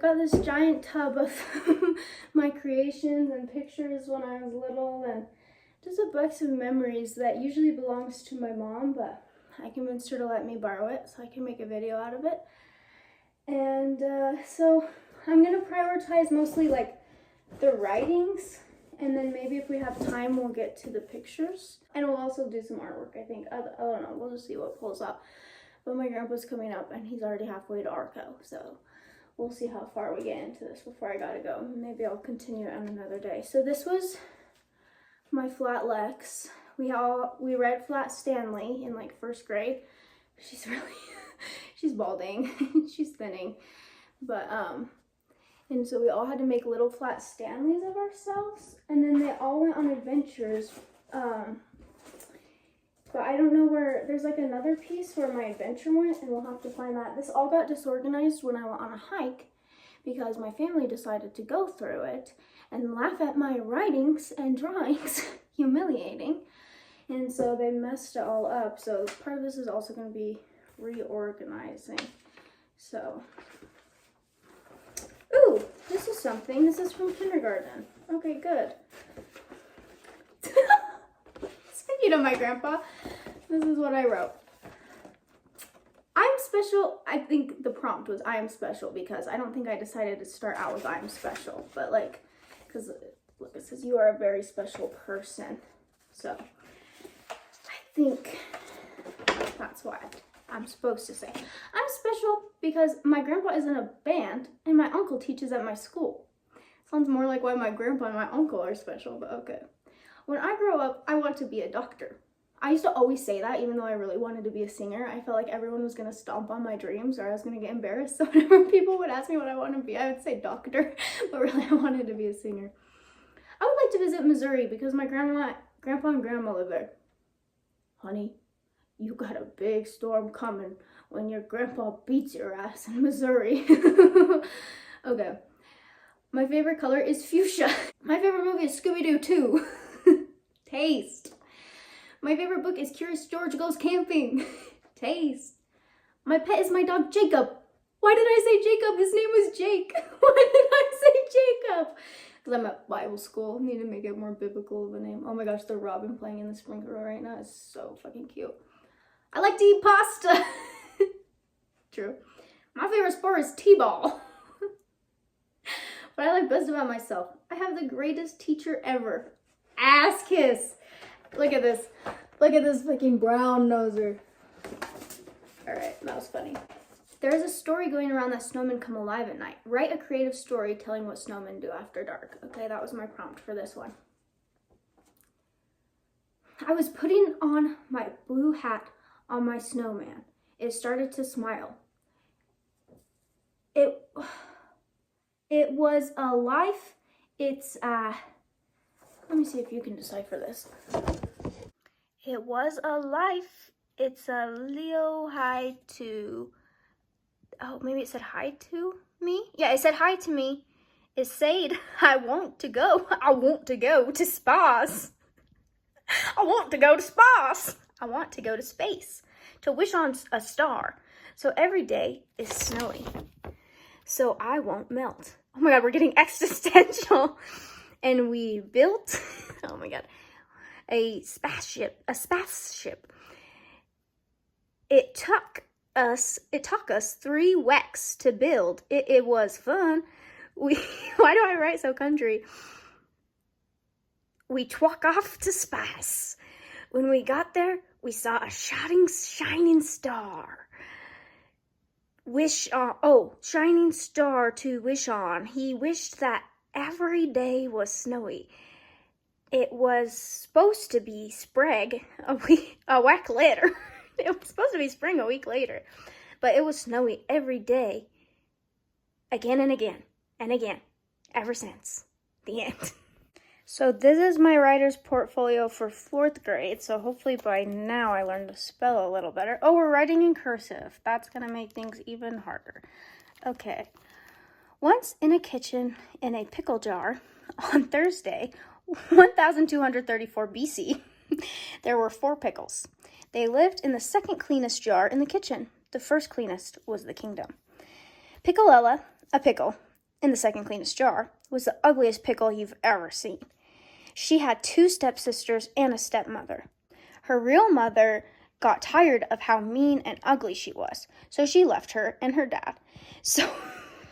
got this giant tub of my creations and pictures when I was little, and just a box of memories that usually belongs to my mom, but I convinced her to let me borrow it so I can make a video out of it. And so I'm gonna prioritize mostly like the writings, and then maybe if we have time we'll get to the pictures, and we'll also do some artwork, I think. I don't know, we'll just see what pulls up. But my grandpa's coming up and he's already halfway to Arco, so we'll see how far we get into this before I gotta go. Maybe I'll continue on another day. So this was my flat Lex. We read Flat Stanley in like first grade. She's really she's balding. She's thinning. But and so we all had to make little Flat Stanleys of ourselves, and then they all went on adventures. But I don't know where, there's like another piece where my adventure went, and we'll have to find that. This all got disorganized when I went on a hike because my family decided to go through it and laugh at my writings and drawings. Humiliating. And so they messed it all up. So part of this is also going to be reorganizing. So, ooh, this is something. This is from kindergarten. Okay, good. Speaking of my grandpa, this is what I wrote. I'm special. I think the prompt was I am special, because I don't think I decided to start out with I am special, but like, because look, it says you are a very special person. So I think that's why I'm supposed to say I'm special, because my grandpa is in a band and my uncle teaches at my school. Sounds more like why my grandpa and my uncle are special, but okay. When I grow up, I want to be a doctor. I used to always say that, even though I really wanted to be a singer. I felt like everyone was going to stomp on my dreams, or I was going to get embarrassed. So whenever people would ask me what I want to be, I would say doctor, but really I wanted to be a singer. I would like to visit Missouri because my grandpa and grandma live there. Honey, you got a big storm coming when your grandpa beats your ass in Missouri. Okay. My favorite color is fuchsia. My favorite movie is Scooby-Doo 2. Taste. My favorite book is Curious George Goes Camping. Taste. My pet is my dog Jacob. Why did I say Jacob? His name was Jake. Why did I say Jacob? Because I'm at Bible school. Need to make it more biblical of a name. Oh my gosh, the robin playing in the sprinkler right now is so fucking cute. I like to eat pasta. True. My favorite sport is t-ball. What I like best about myself, I have the greatest teacher ever. Ass kiss. Look at this. Look at this fucking brown noser. Alright, that was funny. There's a story going around that snowmen come alive at night. Write a creative story telling what snowmen do after dark. Okay, that was my prompt for this one. I was putting on my blue hat on my snowman. It started to smile. It was a life. It's let me see if you can decipher this. It was a life. It's a Leo hi to. Oh, maybe it said hi to me? Yeah, it said hi to me. It said, I want to go. I want to go to spas. I want to go to spas. I want to go to space. To wish on a star. So every day is snowy. So I won't melt. Oh my god, we're getting existential. And we built, oh my god, a spaceship. It took us 3 weeks to build. It was fun. Why do I write so country? We twalk off to space. When we got there, we saw a shining star. Shining star to wish on. He wished that every day was snowy. It was supposed to be spring a week later. It was supposed to be spring a week later. But it was snowy every day. Again and again and again. Ever since. The end. So this is my writer's portfolio for 4th grade. So hopefully by now I learned to spell a little better. Oh, we're writing in cursive. That's going to make things even harder. Okay. Once in a kitchen in a pickle jar on Thursday, 1234 BC, there were 4 pickles. They lived in the second cleanest jar in the kitchen. The first cleanest was the kingdom. Piccolella, a pickle, in the second cleanest jar, was the ugliest pickle you've ever seen. She had 2 stepsisters and a stepmother. Her real mother got tired of how mean and ugly she was, so she left her and her dad. So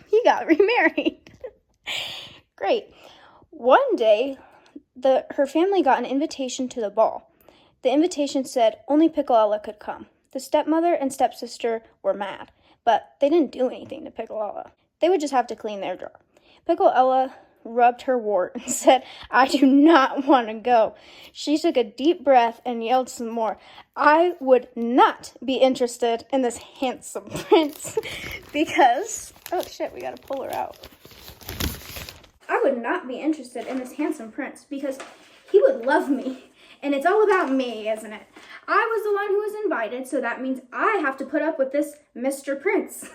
he got remarried. Great. One day, her family got an invitation to the ball. The invitation said only Pickle Ella could come. The stepmother and stepsister were mad, but they didn't do anything to Pickle Ella. They would just have to clean their jar. Pickle Ella rubbed her wart and said, "I do not want to go." She took a deep breath and yelled some more. "I would not be interested in this handsome prince because..." Oh shit, we gotta pull her out. "I would not be interested in this handsome prince because he would love me. And it's all about me, isn't it? I was the one who was invited, so that means I have to put up with this Mr. Prince."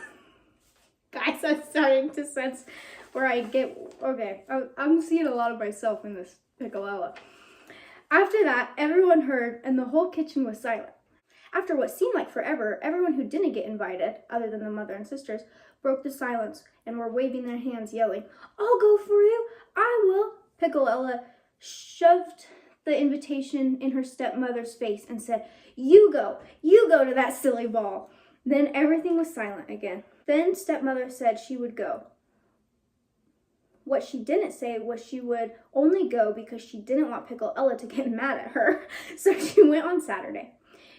Guys, I'm starting to sense where I get... Okay, I'm seeing a lot of myself in this Pickle Ella. After that, everyone heard, and the whole kitchen was silent. After what seemed like forever, everyone who didn't get invited, other than the mother and sisters, broke the silence and were waving their hands, yelling, "I'll go for you! I will!" Pickle Ella shoved the invitation in her stepmother's face and said, you go to that silly ball." Then everything was silent again. Then stepmother said she would go. What she didn't say was she would only go because she didn't want Pickle Ella to get mad at her. So she went on Saturday.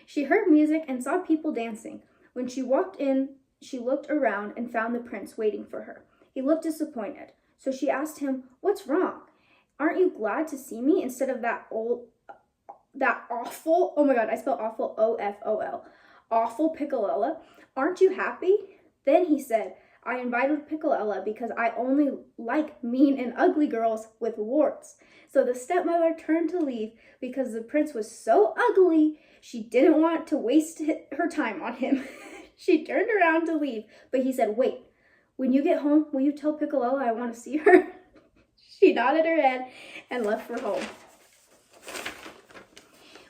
She heard music and saw people dancing. When she walked in, she looked around and found the prince waiting for her. He looked disappointed. So she asked him, "What's wrong? Aren't you glad to see me instead of that awful, oh my god, I spelled awful, O-F-O-L, awful Pickle Ella? Aren't you happy?" Then he said, "I invited Pickle Ella because I only like mean and ugly girls with warts." So the stepmother turned to leave because the prince was so ugly, she didn't want to waste her time on him. She turned around to leave, but he said, "Wait, when you get home, will you tell Pickle Ella I want to see her?" She nodded her head and left for home.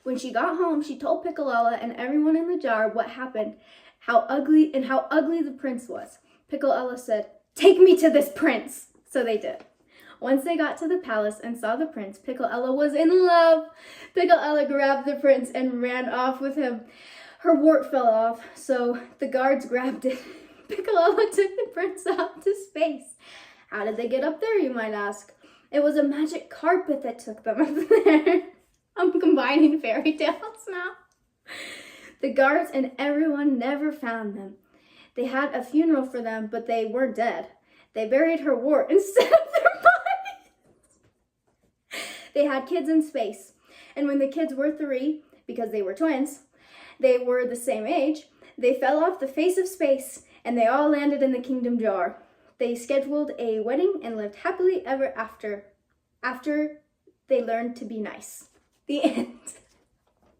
When she got home, she told Pickle Ella and everyone in the jar what happened, how ugly the prince was. Pickle Ella said, "Take me to this prince." So they did. Once they got to the palace and saw the prince, Pickle Ella was in love. Pickle Ella grabbed the prince and ran off with him. Her wart fell off, so the guards grabbed it. Pickle Ella took the prince out to space. How did they get up there, you might ask? It was a magic carpet that took them up there. I'm combining fairy tales now. The guards and everyone never found them. They had a funeral for them, but they weren't dead. They buried her wart instead of their bodies. They had kids in space. And when the kids were 3, because they were twins, they were the same age, they fell off the face of space and they all landed in the kingdom jar. They scheduled a wedding and lived happily ever after they learned to be nice. The end.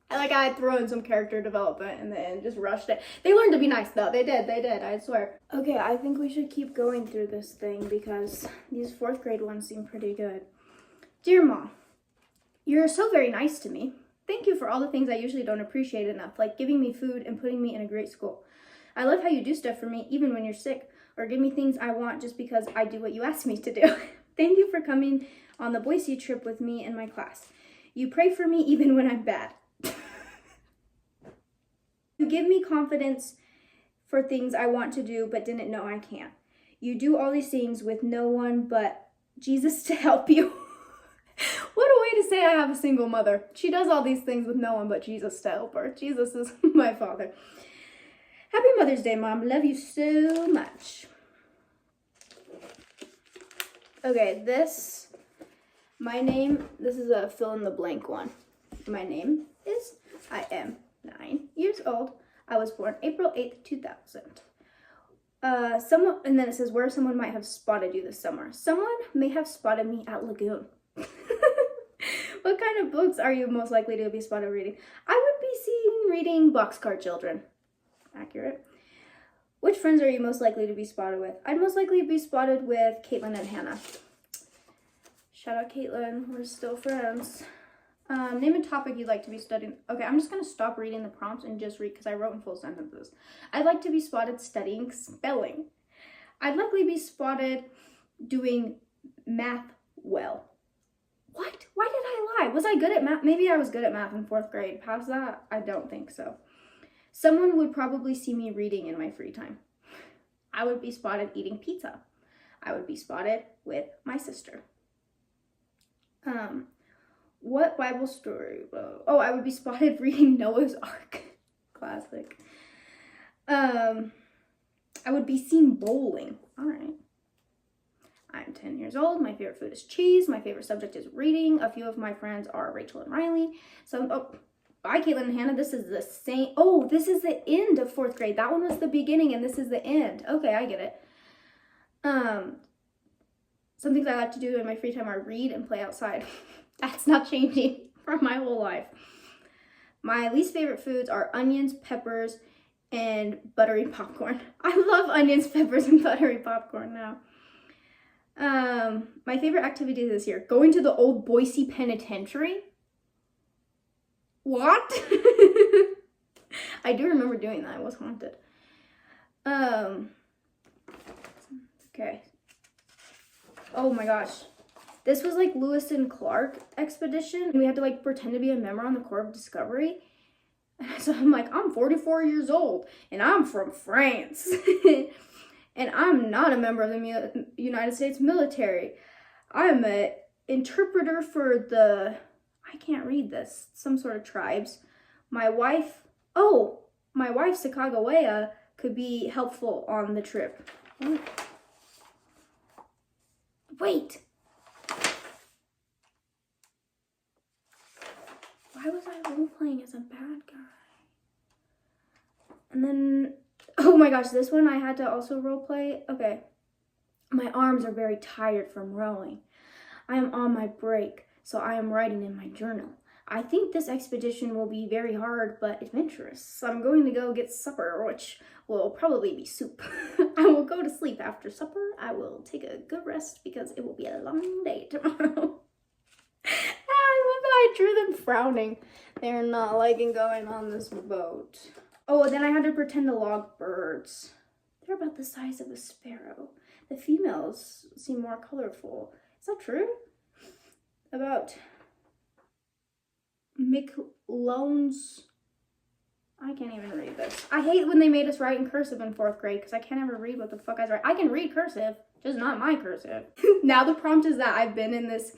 I had thrown in some character development in the end, just rushed it. They learned to be nice though. They did, I swear. Okay, I think we should keep going through this thing because these 4th grade ones seem pretty good. Dear Mom, you're so very nice to me. Thank you for all the things I usually don't appreciate enough, like giving me food and putting me in a great school. I love how you do stuff for me even when you're sick, or give me things I want just because I do what you ask me to do. Thank you for coming on the Boise trip with me and my class. You pray for me even when I'm bad. You give me confidence for things I want to do but didn't know I can. You do all these things with no one but Jesus to help you. What a way to say I have a single mother. She does all these things with no one but Jesus to help her. Jesus is my father. Happy Mother's Day, Mom. Love you so much. Okay, this is a fill in the blank one. My name is, I am 9 years old. I was born April 8th, 2000. And then it says where someone might have spotted you this summer. Someone may have spotted me at Lagoon. What kind of books are you most likely to be spotted reading? I would be seen reading Boxcar Children. Accurate. Which friends are you most likely to be spotted with? I'd most likely be spotted with Caitlin and Hannah. Shout out Caitlin, we're still friends. Name a topic you'd like to be studying. Okay, I'm just going to stop reading the prompts and just read because I wrote in full sentences. I'd like to be spotted studying spelling. I'd likely be spotted doing math well. What? Why did I lie? Was I good at math? Maybe I was good at math in 4th grade. Past that, I don't think so. Someone would probably see me reading in my free time. I would be spotted eating pizza. I would be spotted with my sister. What Bible story? Oh, I would be spotted reading Noah's Ark. Classic. I would be seen bowling. All right. I'm 10 years old. My favorite food is cheese. My favorite subject is reading. A few of my friends are Rachel and Riley. Bye, Caitlin and Hannah. This is the same. Oh, this is the end of 4th grade. That one was the beginning, and this is the end. Okay, I get it. Some things I like to do in my free time are read and play outside. That's not changing from my whole life. My least favorite foods are onions, peppers, and buttery popcorn. I love onions, peppers, and buttery popcorn now. My favorite activity this year, going to the old Boise Penitentiary. What? I do remember doing that. I was haunted. Okay. Oh my gosh. This was like Lewis and Clark expedition. We had to like pretend to be a member on the Corps of Discovery. So I'm like, I'm 44 years old and I'm from France. And I'm not a member of the United States military. I'm an interpreter for the, I can't read this, some sort of tribes. My wife, Sacagawea, could be helpful on the trip. Wait. Why was I role-playing as a bad guy? And then, oh my gosh, this one I had to also roleplay. Okay. My arms are very tired from rowing. I am on my break, so I am writing in my journal. I think this expedition will be very hard but adventurous. So I'm going to go get supper, which will probably be soup. I will go to sleep after supper. I will take a good rest because it will be a long day tomorrow. I drew them frowning. They're not liking going on this boat. Oh, and then I had to pretend to log birds. They're about the size of a sparrow. The females seem more colorful. Is that true? About McLone's. I can't even read this. I hate when they made us write in cursive in 4th grade because I can't ever read what the fuck I write. I can read cursive, just not my cursive. Now the prompt is that I've been in this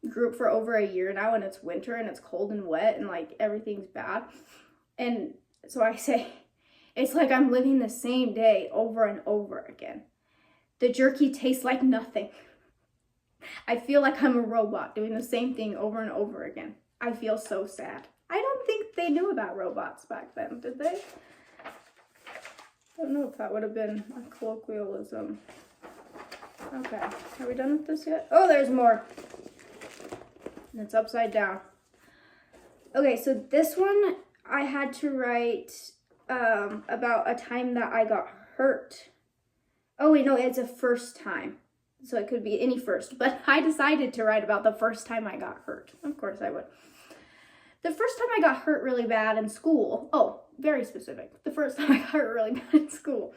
group for over a year now and it's winter and it's cold and wet and like everything's bad. And so I say, it's like I'm living the same day over and over again. The jerky tastes like nothing. I feel like I'm a robot doing the same thing over and over again. I feel so sad. I don't think they knew about robots back then, did they? I don't know if that would have been a colloquialism. Okay, are we done with this yet? Oh, there's more. And it's upside down. Okay, so this one I had to write about a time that I got hurt. Oh wait, no, it's a first time. So it could be any first, but I decided to write about the first time I got hurt. Of course I would. The first time I got hurt really bad in school, oh, very specific. The first time I got hurt really bad in school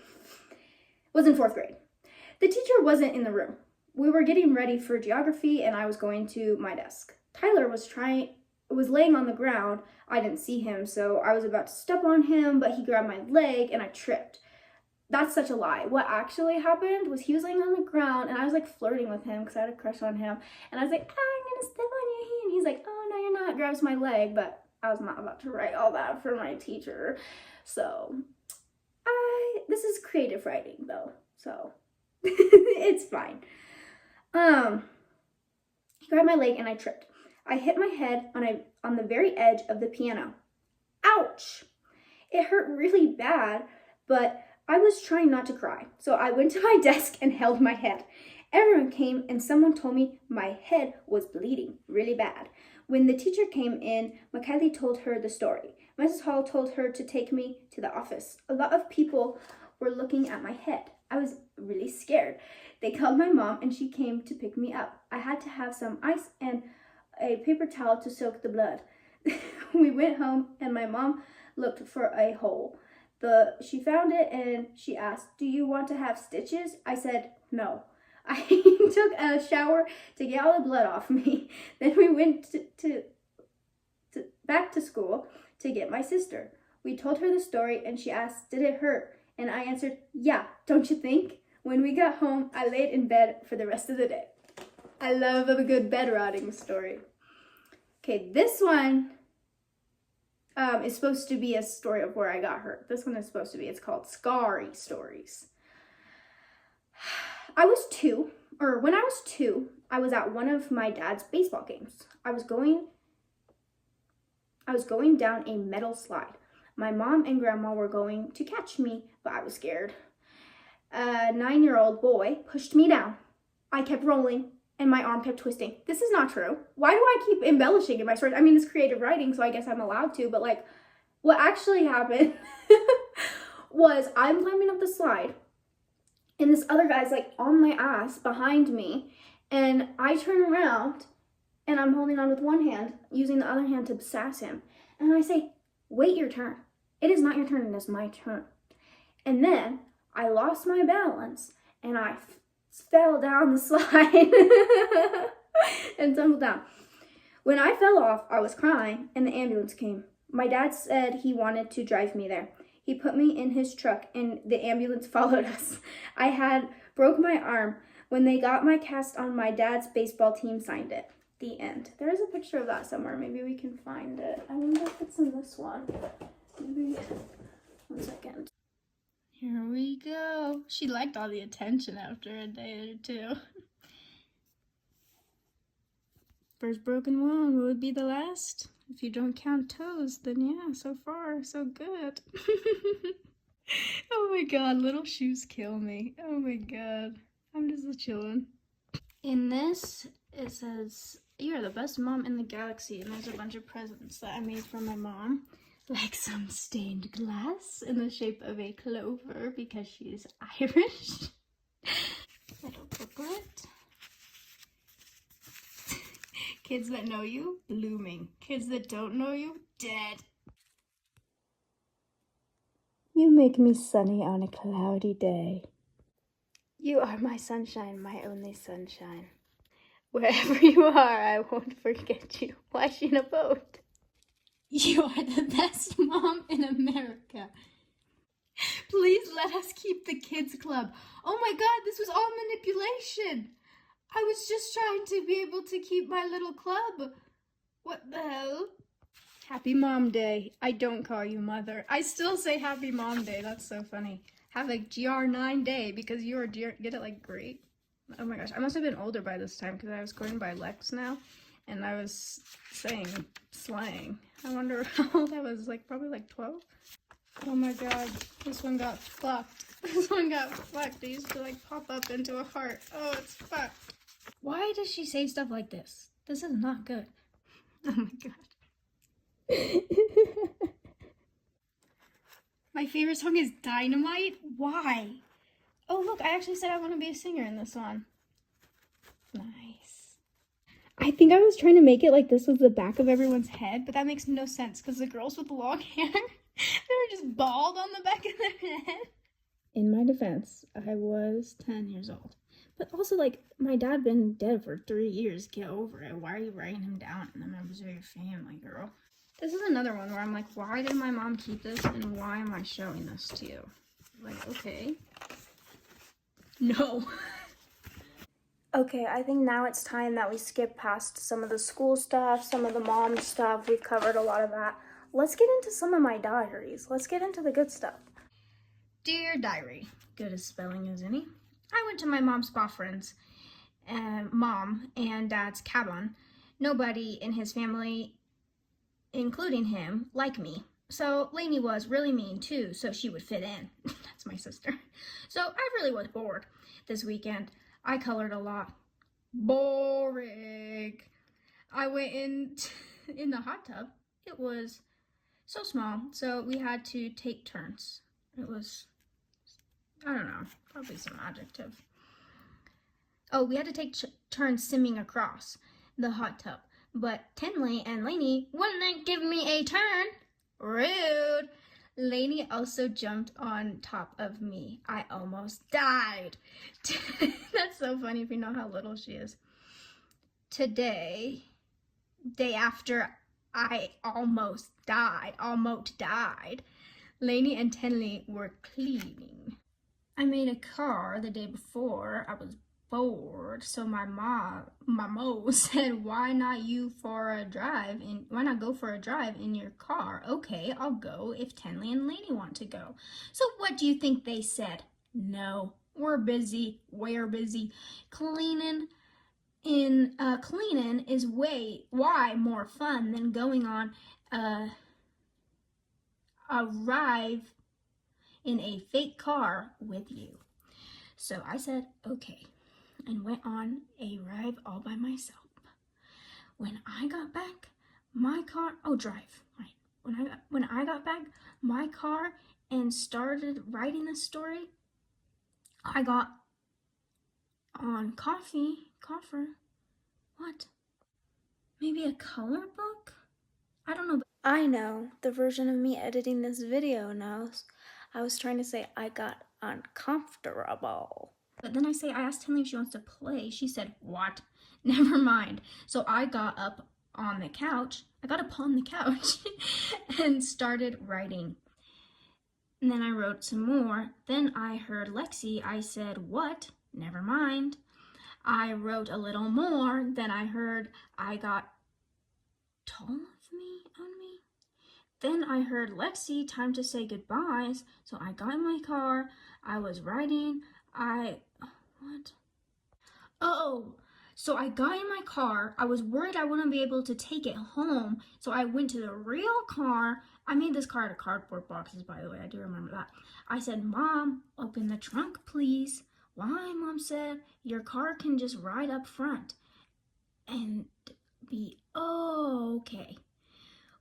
was in 4th grade. The teacher wasn't in the room. We were getting ready for geography and I was going to my desk. Tyler was laying on the ground. I didn't see him, so I was about to step on him, but he grabbed my leg and I tripped. That's such a lie. What actually happened was he was laying on the ground and I was like flirting with him because I had a crush on him. And I was like, I'm gonna step on you. And he's like, oh no, you're not. Grabs my leg, but I was not about to write all that for my teacher. So this is creative writing though, so it's fine. He grabbed my leg and I tripped. I hit my head on the very edge of the piano. Ouch! It hurt really bad, but I was trying not to cry. So I went to my desk and held my head. Everyone came and someone told me my head was bleeding really bad. When the teacher came in, Macaulay told her the story. Mrs. Hall told her to take me to the office. A lot of people were looking at my head. I was really scared. They called my mom and she came to pick me up. I had to have some ice and a paper towel to soak the blood. We went home and my mom looked for a hole. She found it and she asked, do you want to have stitches? I said, no. I took a shower to get all the blood off me. Then we went back to school to get my sister. We told her the story and she asked, did it hurt? And I answered, yeah, don't you think? When we got home, I laid in bed for the rest of the day. I love a good bed rotting story. Okay, this one is supposed to be a story of where I got hurt. This one is supposed to be, it's called Scary Stories. When I was two, I was at one of my dad's baseball games. I was going down a metal slide. My mom and grandma were going to catch me, but I was scared. A 9-year-old boy pushed me down. I kept rolling and my arm kept twisting. This is not true. Why do I keep embellishing in my stories? I mean, it's creative writing, so I guess I'm allowed to, but like, what actually happened was I'm climbing up the slide and this other guy's like on my ass behind me, and I turn around and I'm holding on with one hand, using the other hand to sass him. And I say, wait your turn. It is not your turn, it is my turn. And then I lost my balance and I fell down the slide and tumbled down. When I fell off, I was crying and the ambulance came. My dad said he wanted to drive me there. He put me in his truck and the ambulance followed us. I broke my arm. When they got my cast on, my dad's baseball team signed it. The end. There is a picture of that somewhere. Maybe we can find it. I wonder if it's in this one. Maybe. 1 second. Here we go. She liked all the attention after a day or two. First broken one, will it be the last? If you don't count toes, then yeah, so far, so good. Oh my god, little shoes kill me. Oh my god. I'm just chilling. In this, it says, you are the best mom in the galaxy, and there's a bunch of presents that I made for my mom. Like some stained glass in the shape of a clover because she's Irish. Little booklet. Kids that know you, blooming. Kids that don't know you, dead. You make me sunny on a cloudy day. You are my sunshine, my only sunshine. Wherever you are, I won't forget you. Wash in a boat. You are the best mom in America. Please let us keep the kids club. Oh my god, this was all manipulation. I was just trying to be able to keep my little club. What the hell? Happy Mom Day. I don't call you mother. I still say Happy Mom Day. That's so funny. Have like GR9 day because you're get it like great. Oh my gosh, I must have been older by this time because I was going by Lex now and I was saying slang. I wonder how old I was, like probably like 12. Oh my god, this one got fucked. This one got fucked. It used to like pop up into a heart. Oh, it's fucked. Why does she say stuff like this? This is not good. Oh my god. My favorite song is Dynamite. Why? Oh look, I actually said I want to be a singer in this one. Nice. I think I was trying to make it like this was the back of everyone's head, but that makes no sense because the girls with the long hair, they were just bald on the back of their head. In my defense, I was 10 years old. But also, like, my dad been dead for 3 years. Get over it. Why are you writing him down in the members of your family, girl? This is another one where I'm like, why did my mom keep this and why am I showing this to you? Like, okay. No. Okay, I think now it's time that we skip past some of the school stuff, some of the mom stuff. We've covered a lot of that. Let's get into some of my diaries. Let's get into the good stuff. Dear Diary, good as spelling as any. I went to my mom's spa friend's mom and dad's cabin. Nobody in his family, including him, liked me. So Lainey was really mean too, so she would fit in. That's my sister. So I really was bored this weekend. I colored a lot. Boring. I went in the hot tub. It was so small, so we had to take turns. It was, I don't know, probably some adjective. Oh, we had to take turns simming across the hot tub. But Tinley and Lainey wouldn't give me a turn. Rude. Lainey also jumped on top of me. I almost died. That's so funny if you know how little she is. Today, day after I almost died, Lainey and Tenley were cleaning. I made a car the day before. I was bored, so my mo said, why not go for a drive in your car? Okay, I'll go if Tenley and Lainey want to go. So what do you think they said? No, we're busy. Cleaning is why more fun than going on a ride in a fake car with you. So I said, okay, and went on a ride all by myself. When I got back, my car, When I got back, my car and started writing the story, I got on coffer. What? Maybe a color book? I don't know. I know, the version of me editing this video knows. I was trying to say I got uncomfortable. But then I asked Tinley if she wants to play. She said, what? Never mind. So I got up on the couch and started writing. And then I wrote some more. Then I heard Lexi. I said, what? Never mind. I wrote a little more. Then I heard I got tall on me. Then I heard Lexi, time to say goodbyes. So I got in my car. I was writing. So I got in my car. I was worried I wouldn't be able to take it home. So I went to the real car. I made this car out of cardboard boxes, by the way. I do remember that. I said, Mom, open the trunk, please. Why? Mom said, your car can just ride up front and be okay.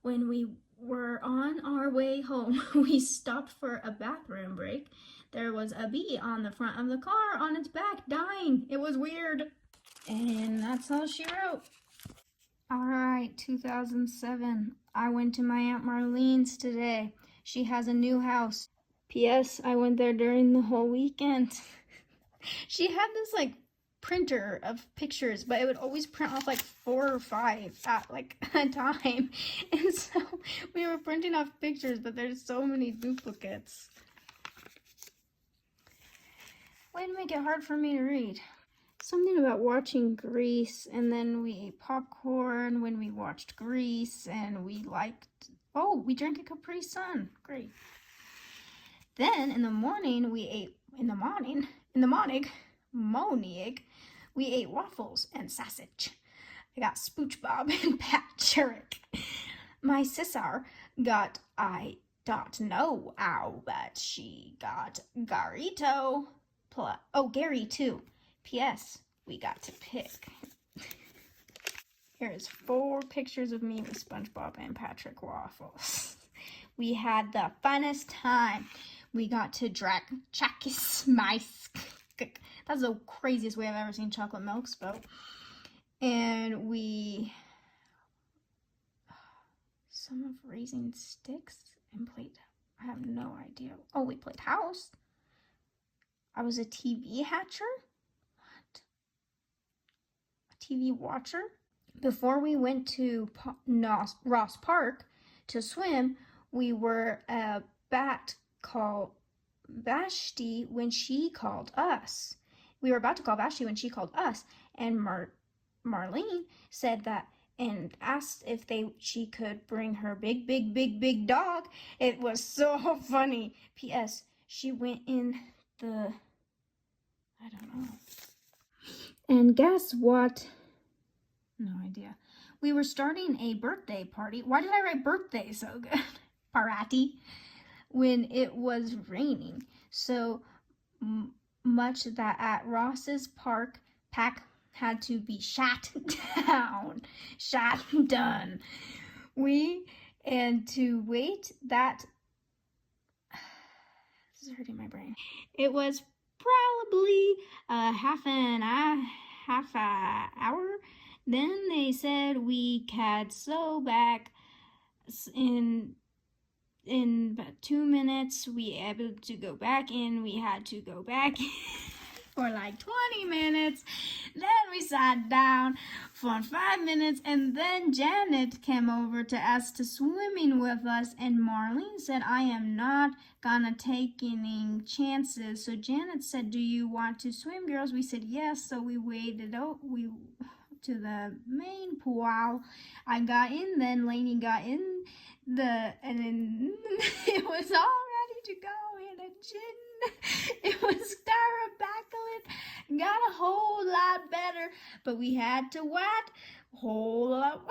When we were on our way home, we stopped for a bathroom break. There was a bee on the front of the car on its back dying. It was weird. And that's all she wrote. Alright, 2007. I went to my Aunt Marlene's today. She has a new house. P.S. I went there during the whole weekend. She had this printer of pictures, but it would always print off 4 or 5 at a time. And so we were printing off pictures, but there's so many duplicates. Way to make it hard for me to read. Something about watching Grease, and then we ate popcorn when we watched Grease, and we drank a Capri Sun. Great. Then in the morning, we ate waffles and sausage. I got Spooch Bob and Patrick. My sister got, I don't know how, but she got Garito. Gary too. P.S. We got to pick. Here's 4 pictures of me with SpongeBob and Patrick waffles. We had the funnest time. We got to drink Chakis mice. That's the craziest way I've ever seen chocolate milk spelled. And some of raising sticks and played, I have no idea. We played house. I was a TV hatcher. What? A TV watcher? Before we went to Ross Park to swim, we were a bat called Vashti when she called us. We were about to call Vashti when she called us, and Marlene said that and asked if she could bring her big dog. It was so funny. P.S. She went in the, I don't know. And guess what? No idea. We were starting a birthday party. Why did I write birthday so good? Parati. When it was raining. So much that at Ross's Park, pack had to be shut down. Done. And to wait that, this is hurting my brain. It was probably half an hour. Then they said we had so back in in about 2 minutes, we able to go back in. We had to go back for like 20 minutes. Then we sat down for 5 minutes, and then Janet came over to ask to swimming with us, and Marlene said, I am not gonna take any chances. So Janet said, do you want to swim, girls? We said yes. So we waded out to the main pool. I got in, then Lainey got in and then it was all ready to go in a gin. It was Starabacillin. Got a whole lot better, but we had to wait a whole lot.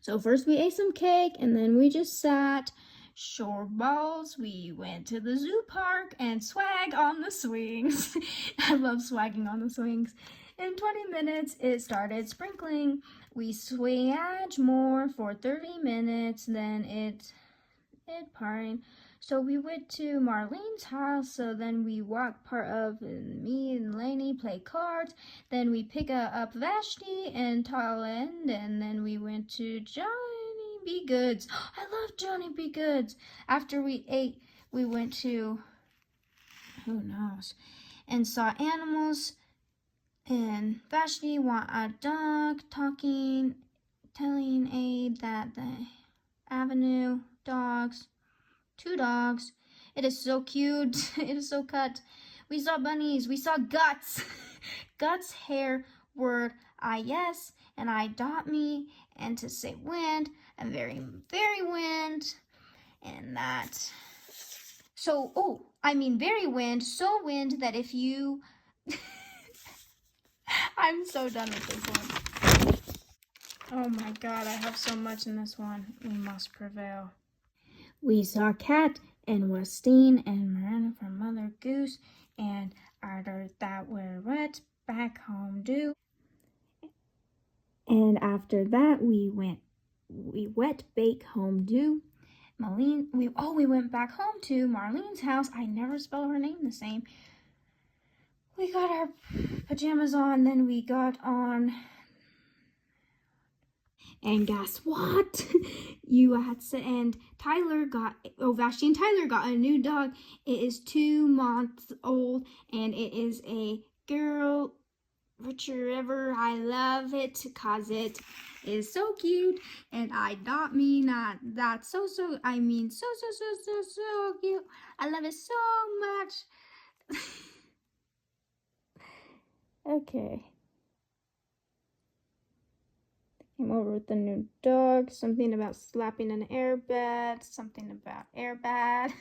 So first we ate some cake, and then we just sat shore balls. We went to the zoo park and swag on the swings. I love swagging on the swings. In 20 minutes, it started sprinkling. We swag more for 30 minutes, then it pouring. So we went to Marlene's house, so then we walked part of, and me and Lainey play cards. Then we pick up Vashti and Talend, and then we went to Johnny B. Goods. I love Johnny B. Goods. After we ate, we went to, who knows, and saw animals. And Vashti want a dog, telling Abe that the avenue dogs, 2 dogs. It is so cute. It is so cut. We saw bunnies. We saw Guts. Guts' hair word I yes and I dot me, and to say wind and very, very wind. And that. So, very wind. So wind that if you... I'm so done with this one. Oh my god, I have so much in this one. We must prevail. We saw Cat and Westine and Miranda from Mother Goose and Arthur that were wet back home due. And after that we wet bake home due. We went back home to Marlene's house. I never spell her name the same. We got our pajamas on, then we got on. And guess what? Vashti and Tyler got a new dog. It is 2 months old, and it is a girl retriever. I love it because it is so cute, and I don't mean that I mean so cute. I love it so much. Okay. Came over with the new dog, something about slapping an airbed, something about airbed.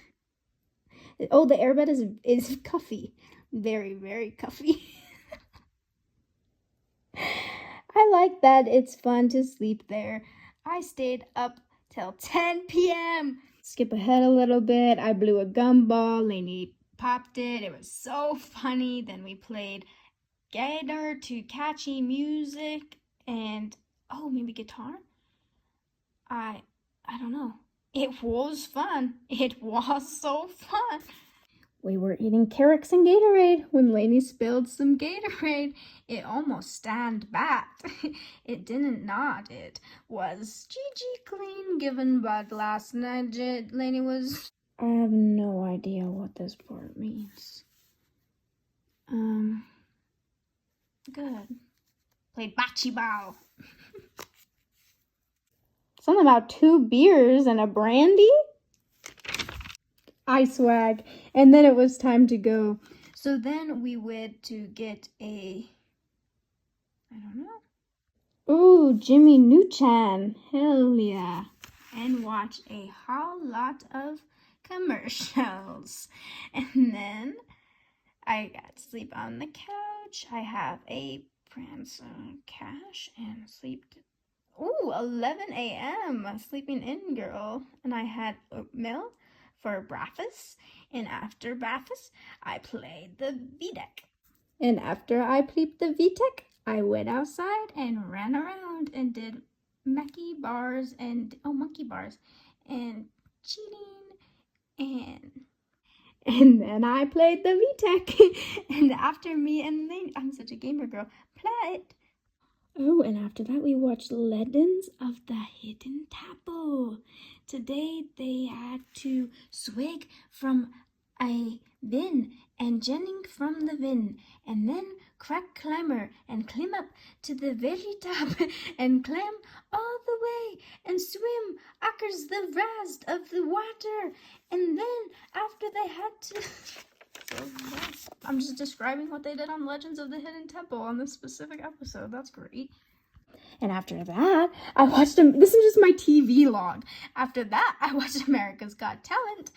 Oh, the airbed is cuffy. Very, very cuffy. I like that. It's fun to sleep there. I stayed up till 10 p.m. Skip ahead a little bit. I blew a gumball. Lainey popped it. It was so funny. Then we played Gator to catchy music and maybe guitar? I don't know. It was fun. It was so fun. We were eating carrots and Gatorade when Lainey spilled some Gatorade. It almost stand back. It didn't not. It was GG clean given but last night Lainey was... I have no idea what this part means. Good. Played bocce ball. Something about 2 beers and a brandy? I swag. And then it was time to go. So then we went to get I don't know. Ooh, Jimmy Neutron. Hell yeah. And watch a whole lot of commercials. And then I got to sleep on the couch. I have a Prancer cash and sleep 11 a.m. Sleeping in, girl. And I had oatmeal for breakfast. And after breakfast, I played the VTech. And after I played the VTech, I went outside and ran around and did monkey bars and cheating and then I played the VTech. And after me and Lane, I'm such a gamer girl, played Oh, and after that we watched Legends of the Hidden Temple. Today they had to swig from a bin and Jennings from the bin and then crack climber and climb up to the very top and climb all the way and swim across the rest of the water and then after they had to I'm just describing what they did on Legends of the Hidden Temple on this specific episode. That's great. And after that, I watched this is just my TV log. After that, I watched America's Got Talent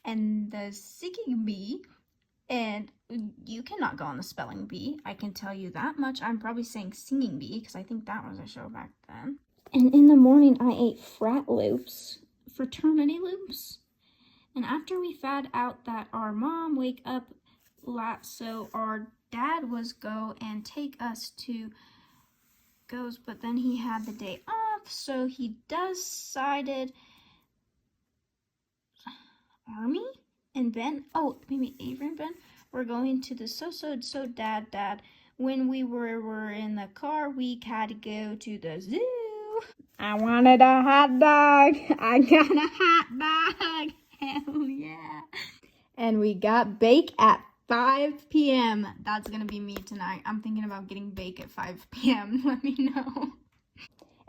and the Singing Bee. And you cannot go on the spelling bee. I can tell you that much. I'm probably saying Singing Bee because I think that was a show back then. And in the morning, I ate fraternity loops. And after we found out that our mom wake up so our dad was go and take us to goes, but then he had the day off, so he decided Army and Ben, maybe Avery and Ben, were going to the so dad. When we were in the car, we had to go to the zoo. I wanted a hot dog. I got a hot dog. Hell yeah. And we got bake at 5 p.m. That's gonna be me tonight. I'm thinking about getting bake at 5 p.m. Let me know.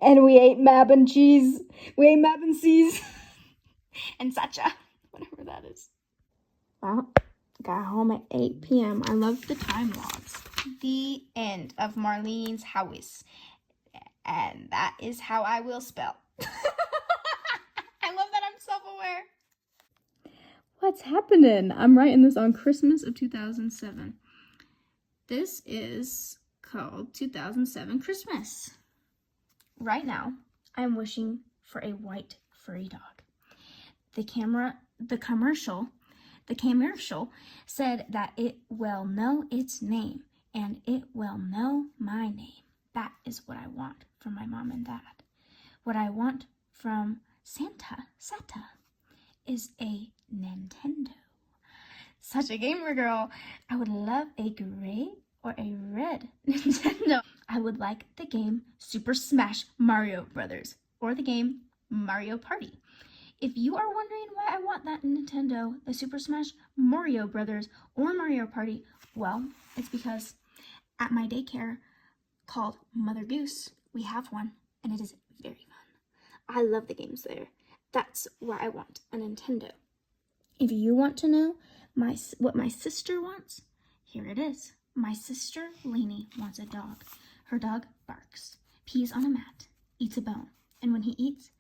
And we ate mac and cheese. We ate mac and cheese. And sacha, whatever that is. Well, got home at 8 p.m. I love the time logs. The end of Marlene's house. And that is how I will spell. I love that I'm self-aware. What's happening? I'm writing this on Christmas of 2007. This is called 2007 Christmas. Right now, I'm wishing for a white furry dog. The commercial said that it will know its name and it will know my name. That is what I want from my mom and dad. What I want from Santa is a Nintendo. Such a gamer girl. I would love a gray or a red Nintendo. I would like the game Super Smash Mario Brothers or the game Mario Party. If you are wondering why I want that Nintendo, the Super Smash Mario Brothers or Mario Party, well, it's because at my daycare called Mother Goose, we have one and it is very fun. I love the games there. That's why I want a Nintendo. If you want to know what my sister wants, here it is. My sister, Lainey, wants a dog. Her dog barks, pees on a mat, eats a bone, and when he eats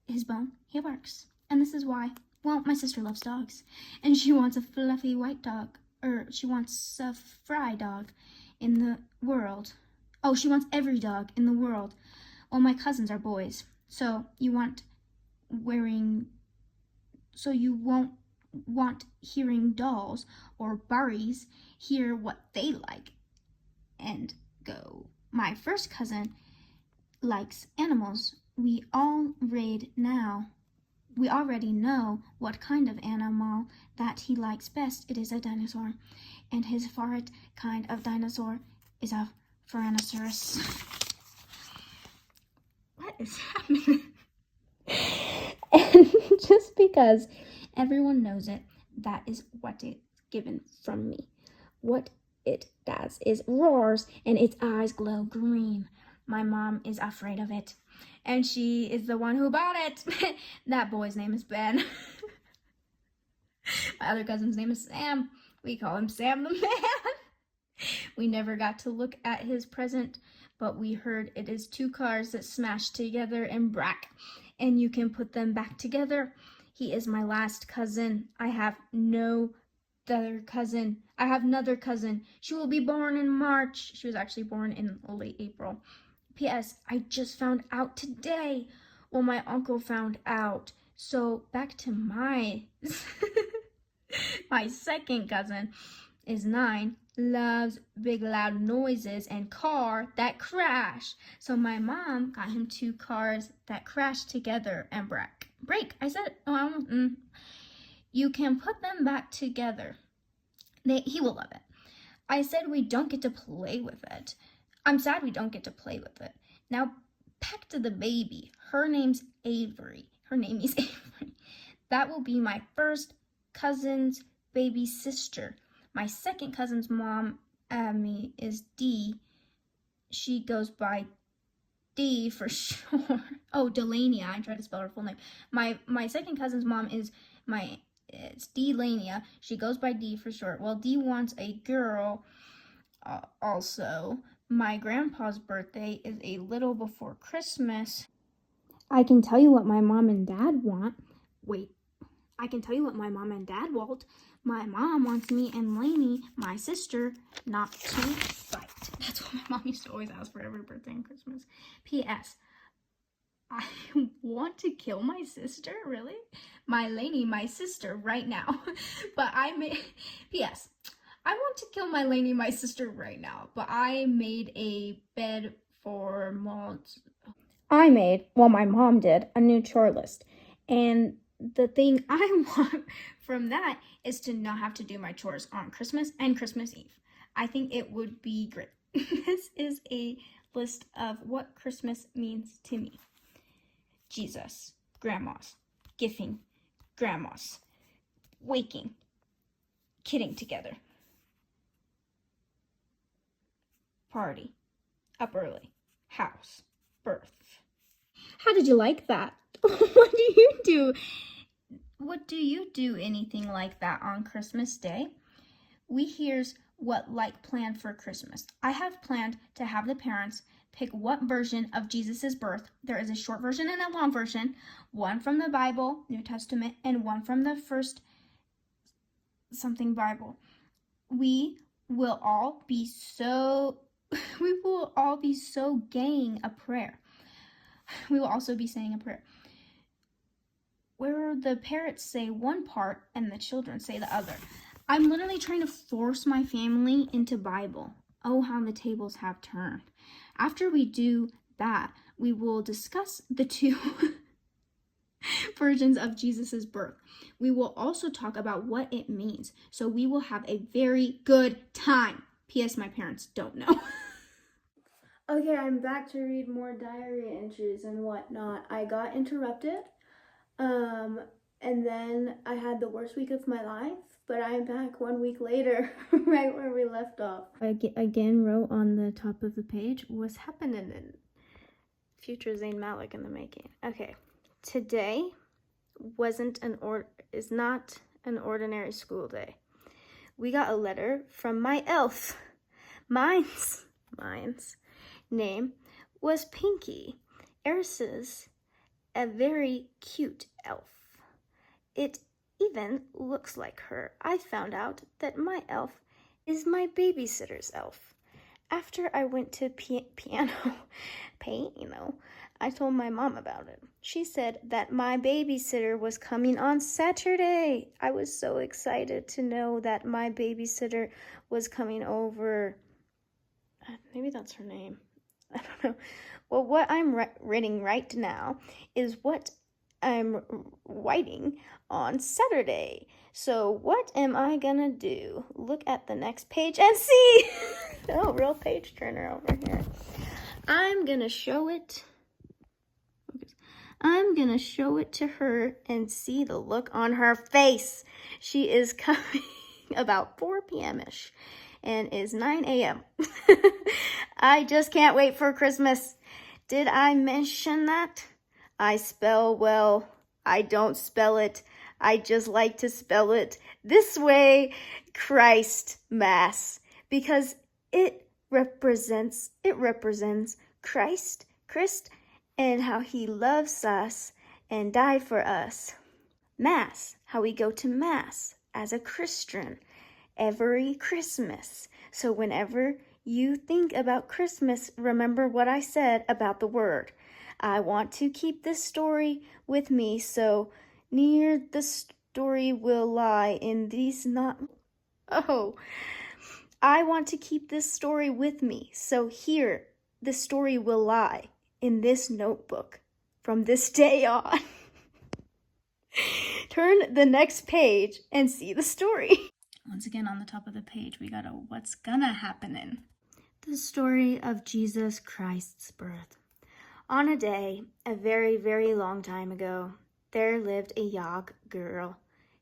his bone, he barks. And this is why, well, my sister loves dogs, and she wants a fluffy white dog, or she wants a fry dog in the world. Oh, she wants every dog in the world. Well, my cousins are boys, so you won't want hearing dolls or Barbies hear what they like and go. My first cousin likes animals. We already know what kind of animal that he likes best. It is a dinosaur, and his favorite kind of dinosaur is a Tyrannosaurus. What is happening? And just because everyone knows it, that is what it's given from me. What it does is roars and its eyes glow green. My mom is afraid of it, and she is the one who bought it. That boy's name is Ben. My other cousin's name is Sam. We call him Sam the Man. We never got to look at his present, but we heard it is two cars that smashed together and brack, and you can put them back together. He is my last cousin. I have no other cousin. I have another cousin. She will be born in March. She was actually born in late April. P.S. I just found out today. Well, my uncle found out. So back to my second cousin is 9, loves big loud noises and car that crash. So my mom got him 2 cars that crash together and break. I said, you can put them back together. He will love it. I said we don't get to play with it. I'm sad we don't get to play with it. Now, back to the baby. Her name's Avery. Her name is Avery. That will be my first cousin's baby sister. My second cousin's mom, is Dee. She goes by D for short. Oh, Delania. I tried to spell her full name. My second cousin's mom it's Delania. She goes by D for short. Well, D wants a girl. Also, my grandpa's birthday is a little before Christmas. I can tell you what my mom and dad want. Wait, I can tell you what my mom and dad want. My mom wants me and Lainey, my sister, not to fight. That's what my mom used to always ask for every birthday and Christmas. P.S. I want to kill my sister, really? My Lainey, my sister, right now. But P.S. I want to kill my Lainey, my sister, right now. But I made a bed for mods. My mom did, a new chore list. And the thing I want from that is to not have to do my chores on Christmas and Christmas Eve. I think it would be great. This is a list of what Christmas means to me. Jesus, grandmas, gifting, grandmas, waking, kidding together, party, up early, house, birth. How did you like that? What do you do? What do you do anything like that on Christmas Day? Here's what planned for Christmas. I have planned to have the parents pick what version of Jesus's birth. There is a short version and a long version, one from the Bible, New Testament, and one from the first something Bible. We will all be so saying a prayer. We will also be saying a prayer where the parents say one part and the children say the other. I'm literally trying to force my family into Bible. Oh, how the tables have turned. After we do that, we will discuss the two versions of Jesus's birth. We will also talk about what it means. So we will have a very good time. P.S. My parents don't know. Okay, I'm back to read more diary entries and whatnot. I got interrupted, and then I had the worst week of my life, but I'm back 1 week later, right where we left off. I again wrote on the top of the page, what's happening in future Zayn Malik in the making. Okay, today is not an ordinary school day. We got a letter from my elf. Mine's name was Pinky. Eris's a very cute elf. It even looks like her. I found out that my elf is my babysitter's elf. After I went to piano, I told my mom about it. She said that my babysitter was coming on Saturday. I was so excited to know that my babysitter was coming over. Maybe that's her name. I don't know. Well, what I'm reading right now is what I'm writing on Saturday. So what am I gonna do? Look at the next page and see. Oh, real page turner over here. I'm gonna show it to her and see the look on her face. She is coming about 4 p.m.-ish and is 9 a.m. I just can't wait for Christmas. Did I mention that? I spell well. I don't spell it. I just like to spell it this way, Christ Mass, because it represents Christ, and how he loves us and died for us. Mass, how we go to Mass as a Christian every Christmas. So whenever you think about Christmas, remember what I said about the word. I want to keep this story with me, so near the story will lie in these not... Oh, I want to keep this story with me, so here the story will lie in this notebook from this day on. Turn the next page and see the story. Once again, on the top of the page, we got a what's gonna happen in. The story of Jesus Christ's birth. On a day, a very, very long time ago, there lived a young girl,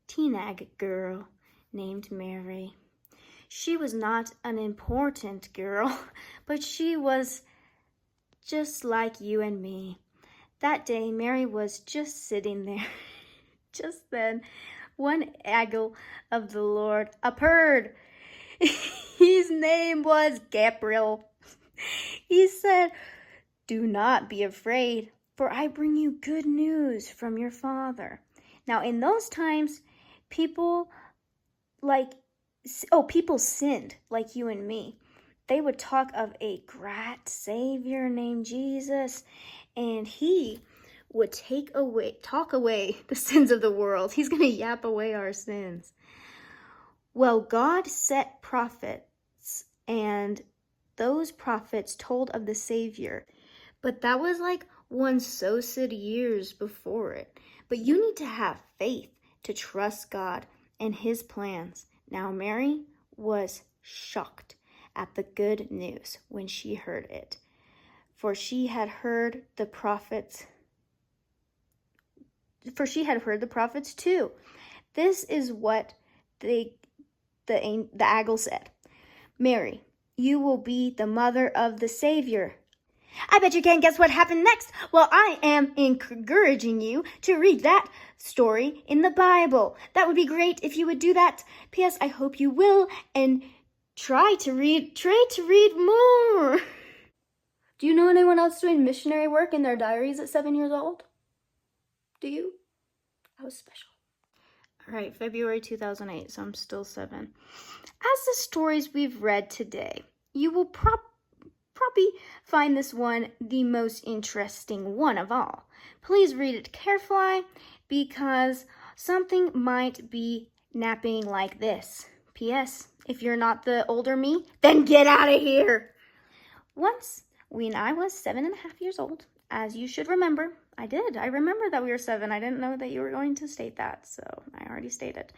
teenage girl, named Mary. She was not an important girl, but she was just like you and me. That day, Mary was just sitting there. Just then, one angel of the Lord appeared. His name was Gabriel. He said, "Do not be afraid, for I bring you good news from your Father." Now, in those times, people sinned like you and me. They would talk of a great Savior named Jesus, and he would talk away the sins of the world. He's going to yap away our sins. Well, God set prophets, and those prophets told of the Savior. But that was like 1,000 years before it. But you need to have faith to trust God and his plans. Now, Mary was shocked at the good news when she heard it, for she had heard the prophets too. This is what the angel said. "Mary, you will be the mother of the Savior." I bet you can't guess what happened next. Well, I am encouraging you to read that story in the Bible. That would be great if you would do that. P.S. I hope you will, and try to read more. Do you know anyone else doing missionary work in their diaries at 7 years old? Do you? I was special. All right, February 2008, so I'm still 7. As the stories we've read today, you will probably find this one the most interesting one of all. Please read it carefully, because something might be napping like this. P.S. If you're not the older me, then get out of here. Once, when I was 7.5 years old, as you should remember, I remember that we were 7. I didn't know that you were going to state that, so I already stated.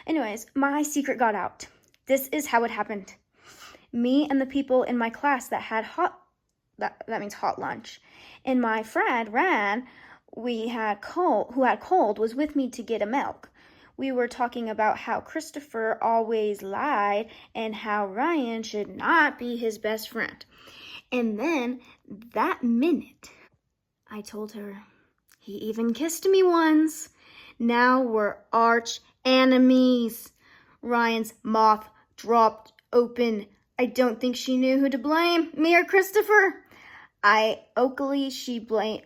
Anyways, my secret got out. This is how it happened. Me and the people in my class that had hot lunch, and my friend Ran, who had cold, was with me to get a milk. We were talking about how Christopher always lied and how Ryan should not be his best friend. And then that minute, I told her, he even kissed me once. Now we're arch enemies. Ryan's mouth dropped open. I don't think she knew who to blame, me or Christopher. Luckily, she blamed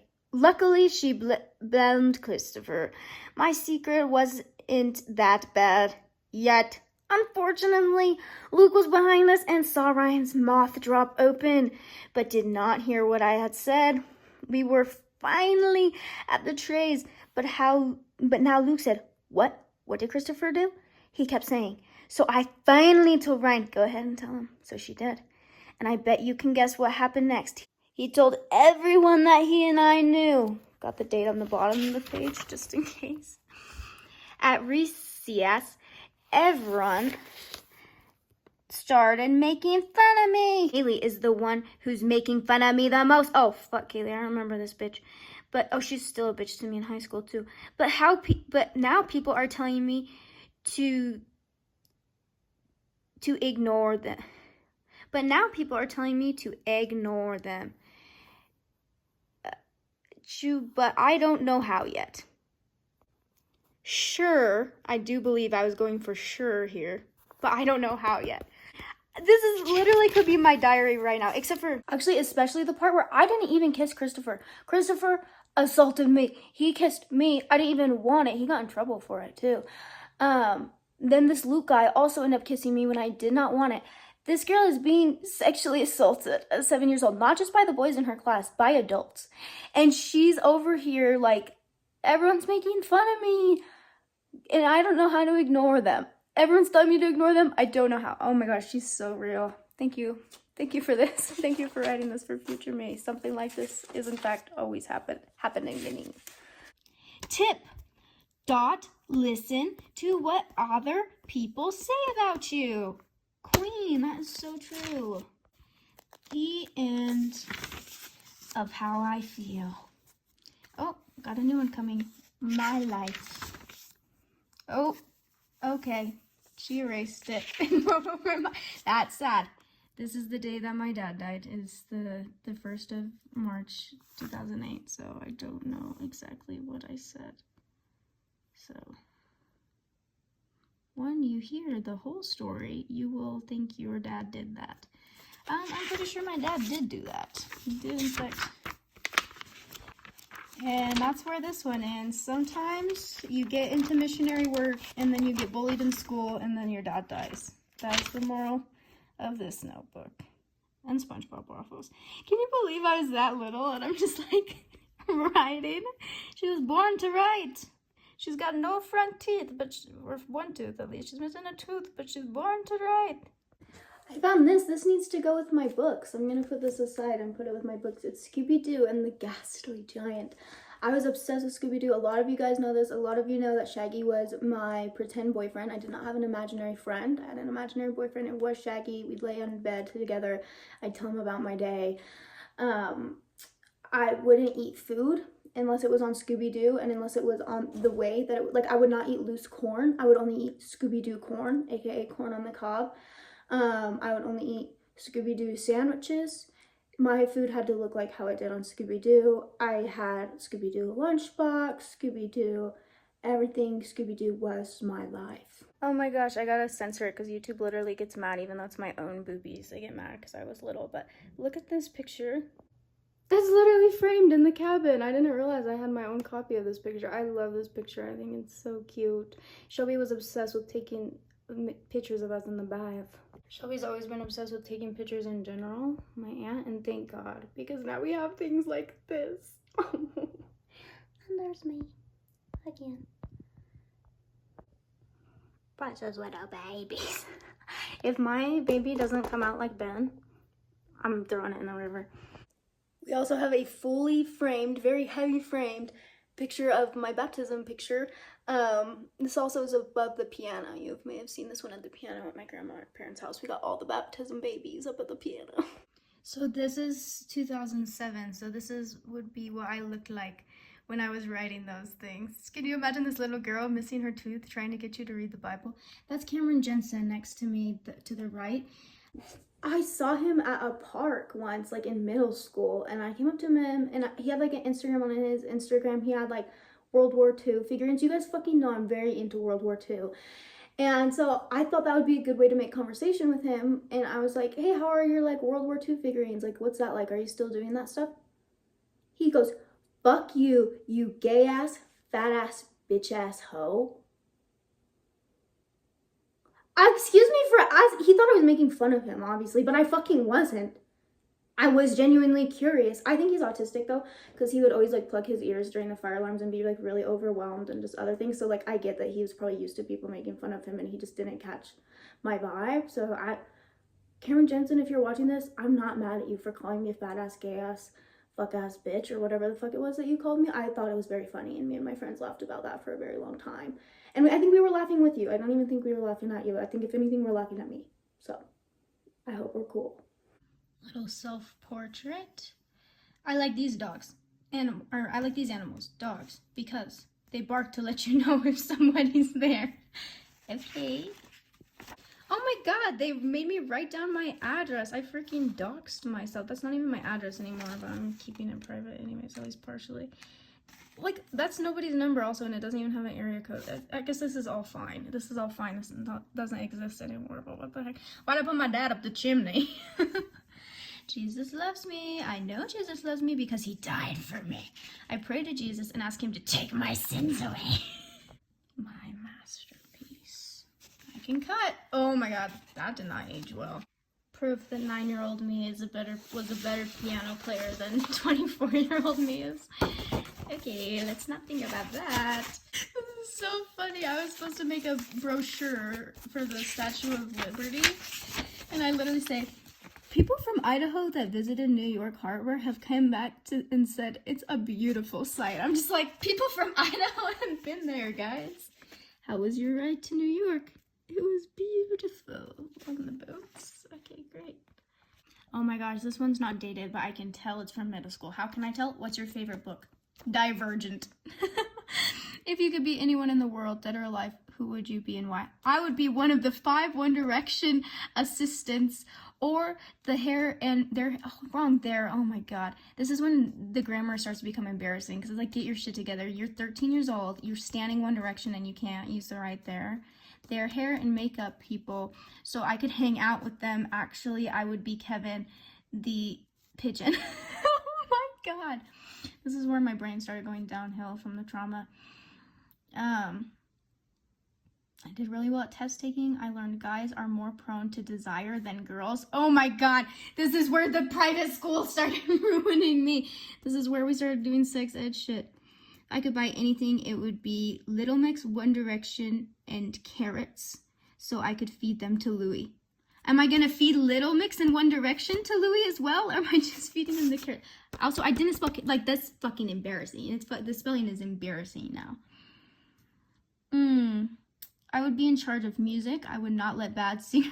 Christopher. My secret wasn't that bad yet. Unfortunately, Luke was behind us and saw Ryan's mouth drop open, but did not hear what I had said. We were finally at the trays, but now Luke said, "What? What did Christopher do?" He kept saying. So I finally told Ryan, "Go ahead and tell him." So she did. And I bet you can guess what happened next. He told everyone that he and I knew. Got the date on the bottom of the page, just in case. At recess, everyone started making fun of me. Kaylee is the one who's making fun of me the most. Oh, fuck Kaylee, I don't remember this bitch. But, she's still a bitch to me in high school, too. But now people are telling me to ignore them. But now people are telling me to ignore them. But I don't know how yet. Sure, I do believe I was going for sure here, but I don't know how yet. This is literally could be my diary right now, except for actually, especially the part where I didn't even kiss Christopher. Christopher assaulted me. He kissed me. I didn't even want it. He got in trouble for it too. Then this Luke guy also ended up kissing me when I did not want it. This girl is being sexually assaulted at 7 years old, not just by the boys in her class, by adults. And she's over here like, everyone's making fun of me, and I don't know how to ignore them. Everyone's telling me to ignore them. I don't know how. Oh my gosh, she's so real. Thank you. Thank you for this. Thank you for writing this for future me. Something like this is in fact always happening to me. Tip. Listen to what other people say about you. Queen, that is so true. The end of how I feel. Oh, got a new one coming. My life. Oh, okay. She erased it and wrote over my... That's sad. This is the day that my dad died. It's the 1st of March, 2008. So I don't know exactly what I said. So when you hear the whole story, you will think your dad did that. I'm pretty sure my dad did do that. He did, in fact. And that's where this one ends. Sometimes you get into missionary work and then you get bullied in school and then your dad dies. That's the moral of this notebook. And SpongeBob waffles. Can you believe I was that little and I'm just like writing? She was born to write. She's got no front teeth, or one tooth at least. She's missing a tooth, but she's born to write. I found this. This needs to go with my books. I'm going to put this aside and put it with my books. It's Scooby-Doo and the Ghastly Giant. I was obsessed with Scooby-Doo. A lot of you guys know this. A lot of you know that Shaggy was my pretend boyfriend. I did not have an imaginary friend. I had an imaginary boyfriend. It was Shaggy. We'd lay on bed together. I'd tell him about my day. I wouldn't eat food unless it was on Scooby-Doo and unless it was on the way that it, like, I would not eat loose corn. I would only eat Scooby-Doo corn, aka corn on the cob. I would only eat Scooby-Doo sandwiches. My food had to look like how it did on Scooby-Doo. I had Scooby-Doo lunchbox, Scooby-Doo everything. Scooby-Doo was my life. Oh my gosh, I gotta censor it because YouTube literally gets mad even though it's my own boobies. They get mad because I was little, but look at this picture. That's literally framed in the cabin. I didn't realize I had my own copy of this picture. I love this picture. I think it's so cute. Shelby was obsessed with taking pictures of us in the bath. Shelby's always been obsessed with taking pictures in general, my aunt, and thank God, because now we have things like this. And there's me, again. Precious little babies. If my baby doesn't come out like Ben, I'm throwing it in the river. We also have a fully framed, very heavy framed picture of my baptism picture. This also is above the piano. You may have seen this one at the piano at my grandparents' house. We got all the baptism babies up at the piano. So this is 2007. So this would be what I looked like when I was writing those things. Can you imagine this little girl missing her tooth trying to get you to read the Bible? That's Cameron Jensen next to me to the right. I saw him at a park once, like in middle school, and I came up to him and he had like an Instagram. On his Instagram he had like World War II figurines. You guys fucking know I'm very into World War II. And so I thought that would be a good way to make conversation with him. And I was like, hey, how are your like World War II figurines? Like, what's that like? Are you still doing that stuff? He goes, fuck you, you gay ass, fat ass, bitch ass hoe. Excuse me for asking. He thought I was making fun of him, obviously, but I fucking wasn't. I was genuinely curious. I think he's autistic though, because he would always like plug his ears during the fire alarms and be like really overwhelmed and just other things. So like I get that he was probably used to people making fun of him and he just didn't catch my vibe. So Cameron Jensen, if you're watching this, I'm not mad at you for calling me a fat ass, gay ass, fuck ass bitch or whatever the fuck it was that you called me. I thought it was very funny and me and my friends laughed about that for a very long time. And I think we were laughing with you. I don't even think we were laughing at you. I think if anything, we're laughing at me. So I hope we're cool. Little self-portrait. I like these dogs. I like these animals, dogs, because they bark to let you know if somebody's there. Okay. Oh my god, they made me write down my address. I freaking doxed myself. That's not even my address anymore, but I'm keeping it private anyways, at least partially. Like, that's nobody's number also, and it doesn't even have an area code. I guess this is all fine. This is all fine. This doesn't exist anymore, but what the heck? Why'd I put my dad up the chimney? Jesus loves me. I know Jesus loves me because he died for me. I pray to Jesus and ask him to take my sins away. My masterpiece. I can cut. Oh my god, that did not age well. Proof that 9-year-old me was a better piano player than 24-year-old me is. Okay, let's not think about that. This is so funny. I was supposed to make a brochure for the Statue of Liberty, and I literally say, people from Idaho that visited New York Harbor have come back and said it's a beautiful sight. I'm just like, people from Idaho haven't been there, guys. How was your ride to New York? It was beautiful on the boats. Okay, great. Oh my gosh, this one's not dated, but I can tell it's from middle school. How can I tell? What's your favorite book? Divergent. If you could be anyone in the world, dead or alive, who would you be and why? I would be one of the 5 One Direction assistants, or the hair and their, oh, wrong there. Oh my god. This is when the grammar starts to become embarrassing, because it's like, get your shit together. You're 13 years old, you're standing One Direction, and you can't use the right there. They're hair and makeup people, so I could hang out with them. Actually, I would be Kevin the pigeon. Oh my god. This is where my brain started going downhill from the trauma. I did really well at test taking. I learned guys are more prone to desire than girls. Oh my god, this is where the private school started ruining me. This is where we started doing sex ed shit. If I could buy anything, it would be Little Mix, One Direction, and carrots, so I could feed them to Louis. Am I gonna feed Little Mix and One Direction to Louis as well, or am I just feeding him the carrot? Also, I didn't spell, like, that's fucking embarrassing. The spelling is embarrassing now. I would be in charge of music. I would not let bad singers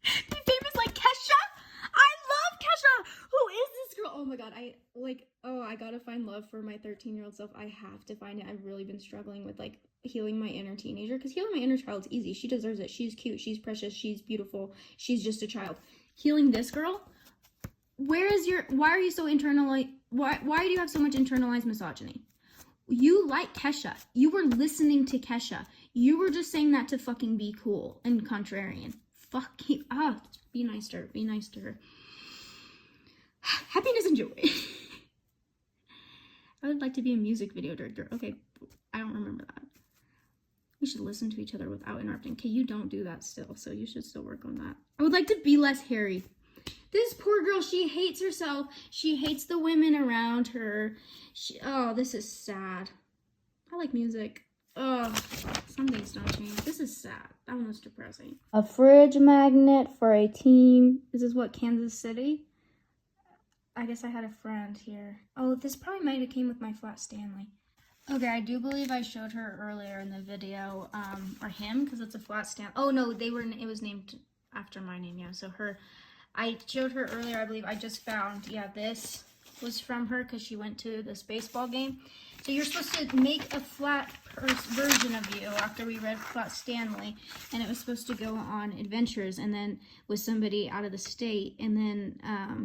be famous like Kesha. I love Kesha. Who is this girl? Oh my god, I gotta find love for my 13-year-old self. I have to find it. I've really been struggling with, like, healing my inner teenager, because healing my inner child's easy. She deserves it. She's cute, she's precious, she's beautiful, she's just a child. Healing this girl, why are you so internally, why do you have so much internalized misogyny? You like Kesha. You were listening to Kesha. You were just saying that to fucking be cool and contrarian. Fucking, be nice to her. Be nice to her. Happiness and joy. I would like to be a music video director. Okay, I don't remember that. We should listen to each other without interrupting. Okay, you don't do that still, so you should still work on that. I would like to be less hairy. This poor girl, she hates herself. She hates the women around her. Oh, this is sad. I like music. Oh, some things don't change. This is sad. That one was depressing. A fridge magnet for a team. This is what, Kansas City? I guess I had a friend here. Oh, this probably might have came with my flat Stanley. Okay, I do believe I showed her earlier in the video, or him, because it's a flat Stanley. Oh no, it was named after my name, yeah, so her. I showed her earlier, I believe. I just found, yeah, this was from her because she went to this baseball game. So you're supposed to make a flat version of you after we read Flat Stanley, and it was supposed to go on adventures, and then with somebody out of the state, and then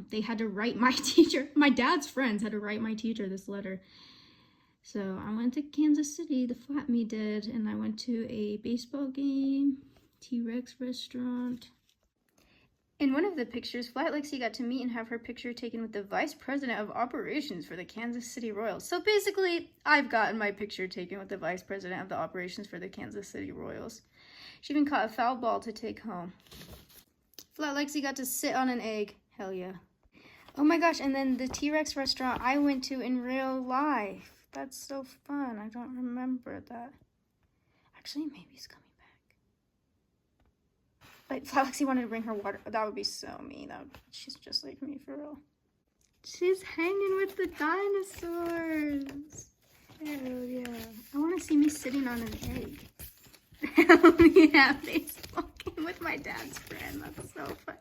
they had to write my teacher, my dad's friends had to write my teacher this letter. So I went to Kansas City, the Flat Me did, and I went to a baseball game, T-Rex restaurant. In one of the pictures, Flat Lexi got to meet and have her picture taken with the Vice President of Operations for the Kansas City Royals. So basically, I've gotten my picture taken with the Vice President of the Operations for the Kansas City Royals. She even caught a foul ball to take home. Flat Lexi got to sit on an egg. Hell yeah. Oh my gosh, and then the T-Rex restaurant I went to in real life. That's so fun. I don't remember that. Actually, maybe it's coming. Like, Flexi wanted to bring her water. That would be so mean. She's just like me, for real. She's hanging with the dinosaurs. Hell yeah. I want to see me sitting on an egg. Hell yeah, baseball game with my dad's friend. That's so fun.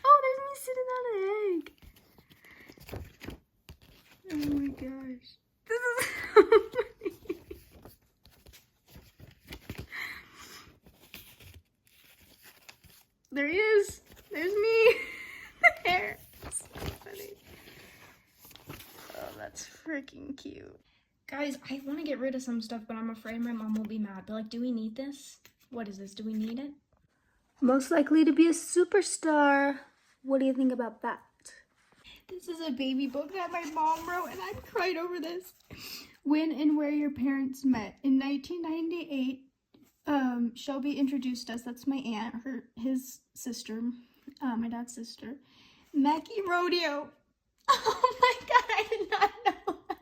Oh, there's me sitting on an egg. Oh my gosh. This is so funny. There he is. There's me. The hair. So funny. Oh, that's freaking cute. Guys, I want to get rid of some stuff, but I'm afraid my mom will be mad. But, like, do we need this? What is this? Do we need it? Most likely to be a superstar. What do you think about that? This is a baby book that my mom wrote, and I cried over this. When and Where Your Parents Met. In 1998, Shelby introduced us. That's my aunt, his sister, my dad's sister. Mackie Rodeo. Oh my god, I did not know that.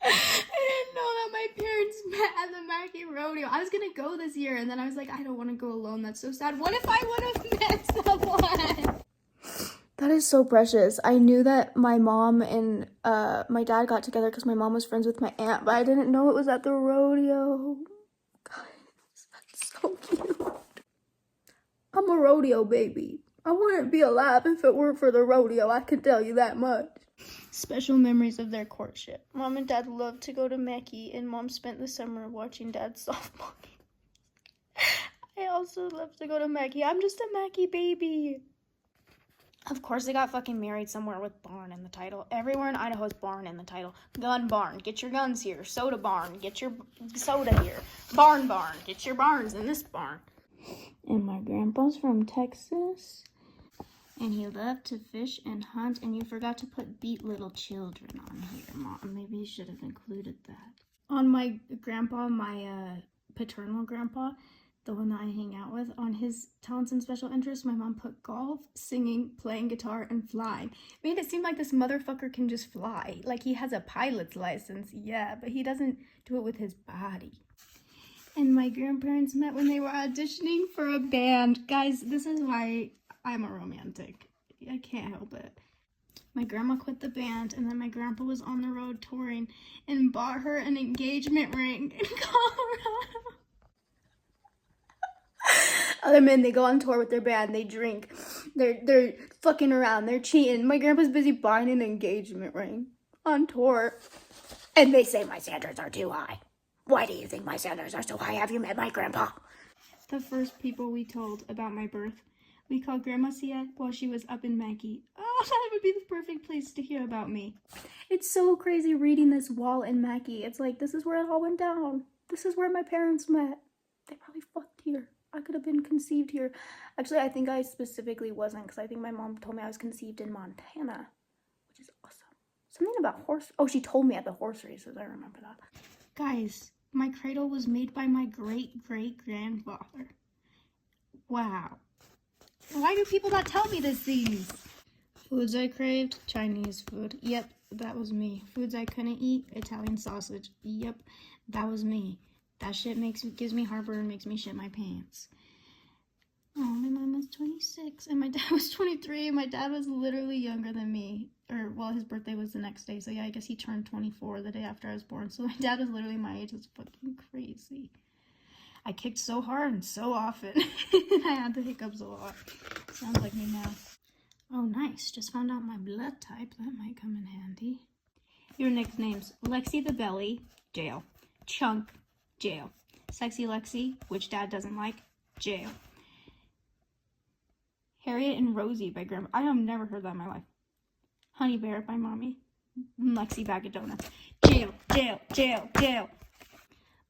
I didn't know that my parents met at the Mackie Rodeo. I was gonna go this year, and then I was like, I don't want to go alone. That's so sad. What if I would have met someone? That is so precious. I knew that my mom and my dad got together because my mom was friends with my aunt, but I didn't know it was at the rodeo. Guys, that's So cute. I'm a rodeo baby. I wouldn't be alive if it weren't for the rodeo, I can tell you that much. Special memories of their courtship. Mom and Dad loved to go to Mackie, and Mom spent the summer watching Dad's softball game. I also love to go to Mackie. I'm just a Mackie baby. Of course, they got fucking married somewhere with barn in the title. Everywhere in Idaho is barn in the title. Gun barn, get your guns here. Soda barn, get your soda here. Barn, get your barns in this barn. And my grandpa's from Texas. And he loved to fish and hunt. And you forgot to put beat little children on here, Mom. Maybe you should have included that. On my grandpa, my paternal grandpa, the one that I hang out with, on his talents and special interests, my mom put golf, singing, playing guitar, and flying. Made it seem like this motherfucker can just fly. Like he has a pilot's license, yeah, but he doesn't do it with his body. And my grandparents met when they were auditioning for a band. Guys, this is why I'm a romantic. I can't help it. My grandma quit the band, and then my grandpa was on the road touring and bought her an engagement ring in Colorado. Other men, they go on tour with their band, they drink, they're fucking around, they're cheating. My grandpa's busy buying an engagement ring on tour. And they say my standards are too high. Why do you think my standards are so high? Have you met my grandpa? The first people we told about my birth, we called Grandma Sia while she was up in Mackie. Oh, that would be the perfect place to hear about me. It's so crazy reading this wall in Mackie. It's like, this is where it all went down. This is where my parents met. They probably fucked here. I could have been conceived here. Actually, I think I specifically wasn't, because I think my mom told me I was conceived in Montana, which is awesome. Something about horse. Oh, she told me at the horse races. I remember that. Guys, my cradle was made by my great-great-grandfather. Wow. Why do people not tell me these things? Foods I craved, Chinese food. Yep, that was me. Foods I couldn't eat, Italian sausage. Yep, that was me. That shit gives me heartburn, makes me shit my pants. Oh, my mom was 26 and my dad was 23. My dad was literally younger than me. Well, his birthday was the next day. So yeah, I guess he turned 24 the day after I was born. So my dad was literally my age. It's fucking crazy. I kicked so hard and so often. I had the hiccups a lot. Sounds like me now. Oh, nice. Just found out my blood type. That might come in handy. Your nicknames. Lexi the Belly, jail. Chunk, jail. Sexy Lexi, which Dad doesn't like, jail. Harriet and Rosie by Grandma. I have never heard that in my life. Honey Bear by Mommy. Lexi Bag of Donuts. Jail, jail, jail, jail.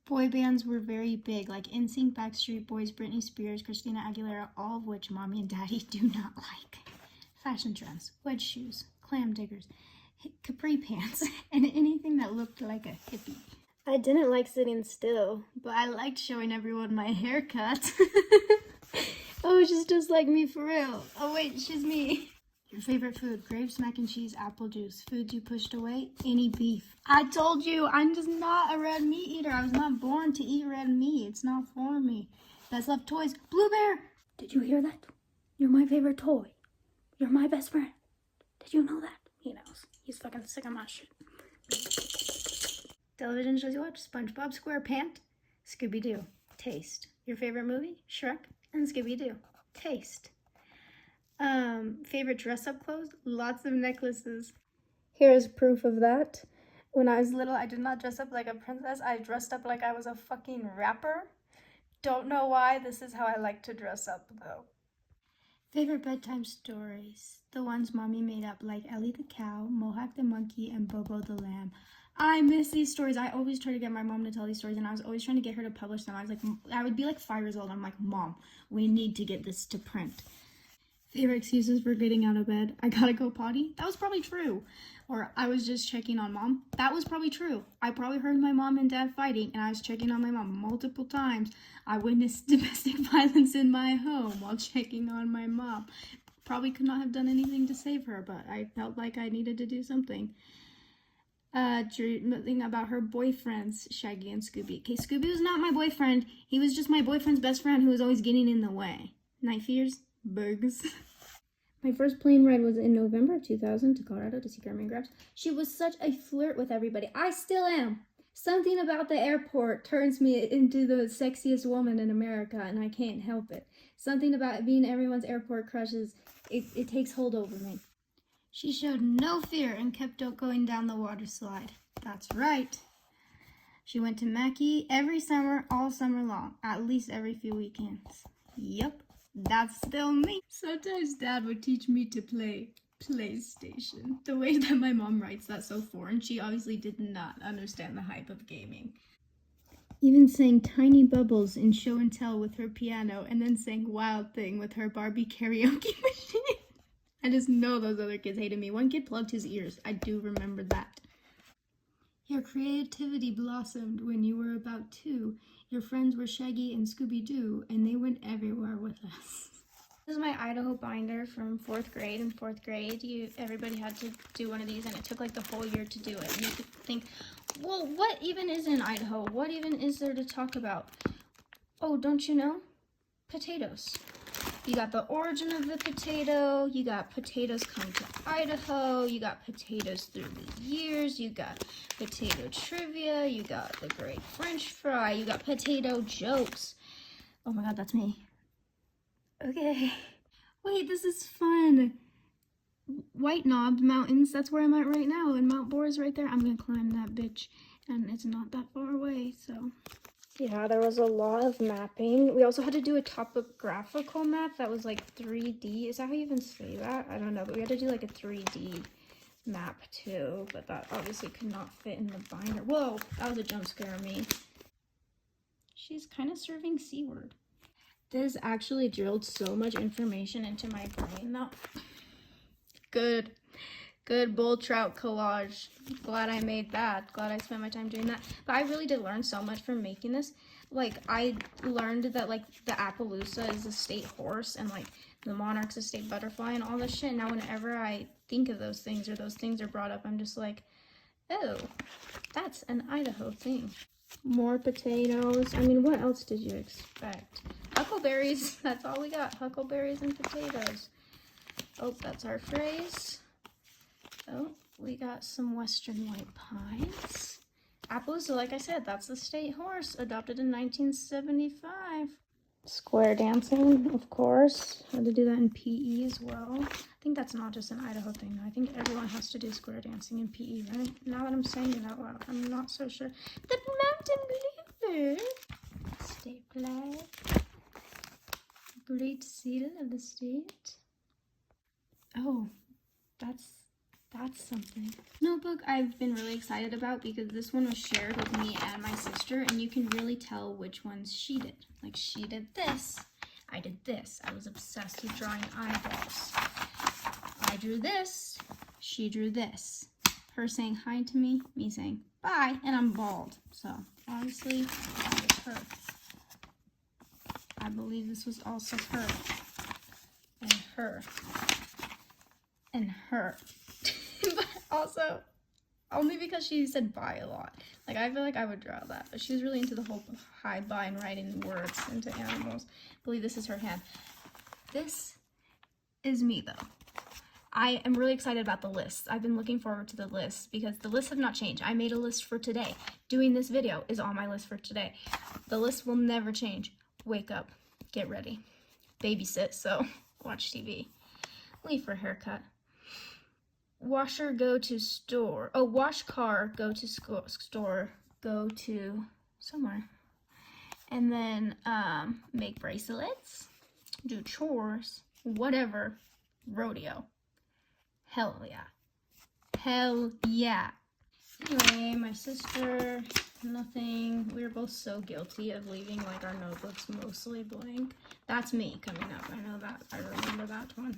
Boy bands were very big, like NSYNC, Backstreet Boys, Britney Spears, Christina Aguilera, all of which Mommy and Daddy do not like. Fashion trends, wedge shoes, clam diggers, capri pants, and anything that looked like a hippie. I didn't like sitting still, but I liked showing everyone my haircut. Oh, she's just like me for real. Oh wait, she's me. Your favorite food, grapes, mac and cheese, apple juice. Foods you pushed away, any beef. I told you, I'm just not a red meat eater. I was not born to eat red meat. It's not for me. Best loved toys, Blue Bear. Did you hear that? You're my favorite toy. You're my best friend. Did you know that? He knows. He's fucking sick of my shit. Television shows you watch, SpongeBob SquarePants, Scooby-Doo. Taste. Your favorite movie, Shrek and Scooby-Doo. Taste. Favorite dress-up clothes? Lots of necklaces. Here's proof of that. When I was little, I did not dress up like a princess. I dressed up like I was a fucking rapper. Don't know why. This is how I like to dress up, though. Favorite bedtime stories? The ones Mommy made up, like Ellie the Cow, Mohawk the Monkey, and Bobo the Lamb. I miss these stories. I always try to get my mom to tell these stories, and I was always trying to get her to publish them. I would be like 5 years old. I'm like, Mom, we need to get this to print. Favorite excuses for getting out of bed? I gotta go potty. That was probably true. Or I was just checking on Mom. That was probably true. I probably heard my mom and dad fighting, and I was checking on my mom multiple times. I witnessed domestic violence in my home while checking on my mom. Probably could not have done anything to save her, but I felt like I needed to do something. Dreaming about her boyfriends, Shaggy and Scooby. Okay, Scooby was not my boyfriend. He was just my boyfriend's best friend who was always getting in the way. Night fears? Bugs. My first plane ride was in November of 2000 to Colorado to see Grandma and Gramps. She was such a flirt with everybody. I still am. Something about the airport turns me into the sexiest woman in America, and I can't help it. Something about being everyone's airport crushes, it takes hold over me. She showed no fear and kept going down the water slide. That's right. She went to Mackie every summer, all summer long, at least every few weekends. Yep, that's still me. Sometimes Dad would teach me to play PlayStation. The way that my mom writes that so foreign, she obviously did not understand the hype of gaming. Even sang Tiny Bubbles in Show and Tell with her piano, and then sang Wild Thing with her Barbie karaoke machine. I just know those other kids hated me. One kid plugged his ears. I do remember that. Your creativity blossomed when you were about 2. Your friends were Shaggy and Scooby-Doo, and they went everywhere with us. This is my Idaho binder from 4th grade. In 4th grade, everybody had to do one of these, and it took like the whole year to do it. And you could think, well, what even is in Idaho? What even is there to talk about? Oh, don't you know? Potatoes. You got the origin of the potato, you got potatoes come to Idaho, you got potatoes through the years, you got potato trivia, you got the great French fry, you got potato jokes. Oh my god, that's me. Okay. Wait, this is fun. White Knob Mountains, that's where I'm at right now, and Mount Boar is right there. I'm gonna climb that bitch, and it's not that far away, so... Yeah, there was a lot of mapping. We also had to do a topographical map that was like 3D. Is that how you even say that? I don't know, but we had to do like a 3D map too, but that obviously could not fit in the binder. Whoa, that was a jump scare of me. She's kind of serving C-word. This actually drilled so much information into my brain though. Good bull trout collage. Glad I made that. Glad I spent my time doing that. But I really did learn so much from making this. Like, I learned that, like, the Appaloosa is a state horse and, like, the monarch's a state butterfly and all this shit. Now, whenever I think of those things or those things are brought up, I'm just like, oh, that's an Idaho thing. More potatoes. I mean, what else did you expect? Huckleberries. That's all we got. Huckleberries and potatoes. Oh, that's our phrase. Oh, we got some western white pines. Appaloosa, like I said, that's the state horse, adopted in 1975. Square dancing, of course. Had to do that in PE as well. I think that's not just an Idaho thing. I think everyone has to do square dancing in PE, right? Now that I'm saying it out loud, I'm not so sure. The mountain bluebird. State flag. Great seal of the state. Oh, that's something. Notebook I've been really excited about because this one was shared with me and my sister, and you can really tell which ones she did. Like, she did this, I did this. I was obsessed with drawing eyeballs. I drew this, she drew this. Her saying hi to me saying bye, and I'm bald. So obviously that was her. I believe this was also her. And her. And her. But also, only because she said bye a lot. Like, I feel like I would draw that, but she was really into the whole hi, bye, and writing words into animals. I believe this is her hand. This is me, though. I am really excited about the lists. I've been looking forward to the lists because the lists have not changed. I made a list for today. Doing this video is on my list for today. The list will never change. Wake up, get ready, babysit, so watch TV, leave for haircut. Washer, go to store. Oh, wash car, go to store, go to somewhere. And then make bracelets, do chores, whatever, rodeo. Hell yeah. Hell yeah. Anyway, my sister, nothing. We were both so guilty of leaving like our notebooks mostly blank. That's me coming up. I know that. I remember that one.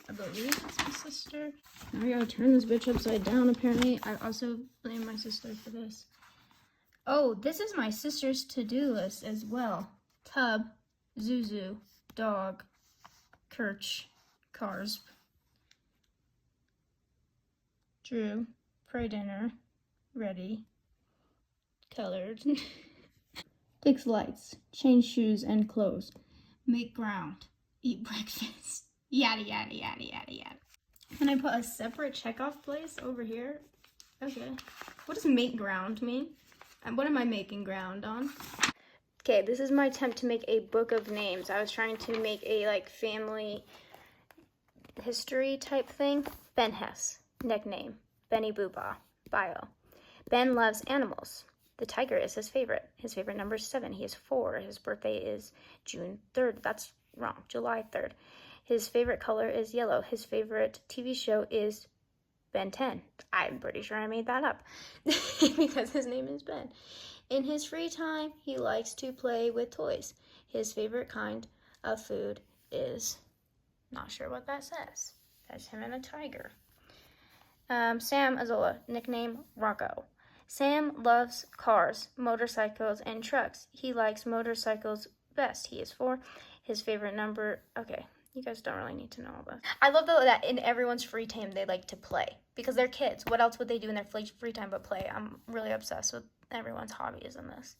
I believe it's my sister. Now we gotta turn this bitch upside down, apparently. I also blame my sister for this. Oh, this is my sister's to-do list as well. Tub, Zuzu, dog, Kirch, cars, Drew, pray dinner, ready, colored. Fix lights, change shoes and clothes, make ground, eat breakfast. Yada, yada, yada, yada, yada. Can I put a separate checkoff place over here? Okay. What does make ground mean? And what am I making ground on? Okay, this is my attempt to make a book of names. I was trying to make a like family history type thing. Ben Hess, nickname. Benny Boobah, bio. Ben loves animals. The tiger is his favorite. His favorite number is 7. He is 4. His birthday is June 3rd. That's wrong. July 3rd. His favorite color is yellow. His favorite TV show is Ben 10. I'm pretty sure I made that up because his name is Ben. In his free time, he likes to play with toys. His favorite kind of food is, not sure what that says. That's him and a tiger. Sam Azola, nickname Rocco. Sam loves cars, motorcycles, and trucks. He likes motorcycles best. He is 4. His favorite number, okay, you guys don't really need to know all this. I love though that in everyone's free time they like to play because they're kids. What else would they do in their free time but play? I'm really obsessed with everyone's hobbies in this.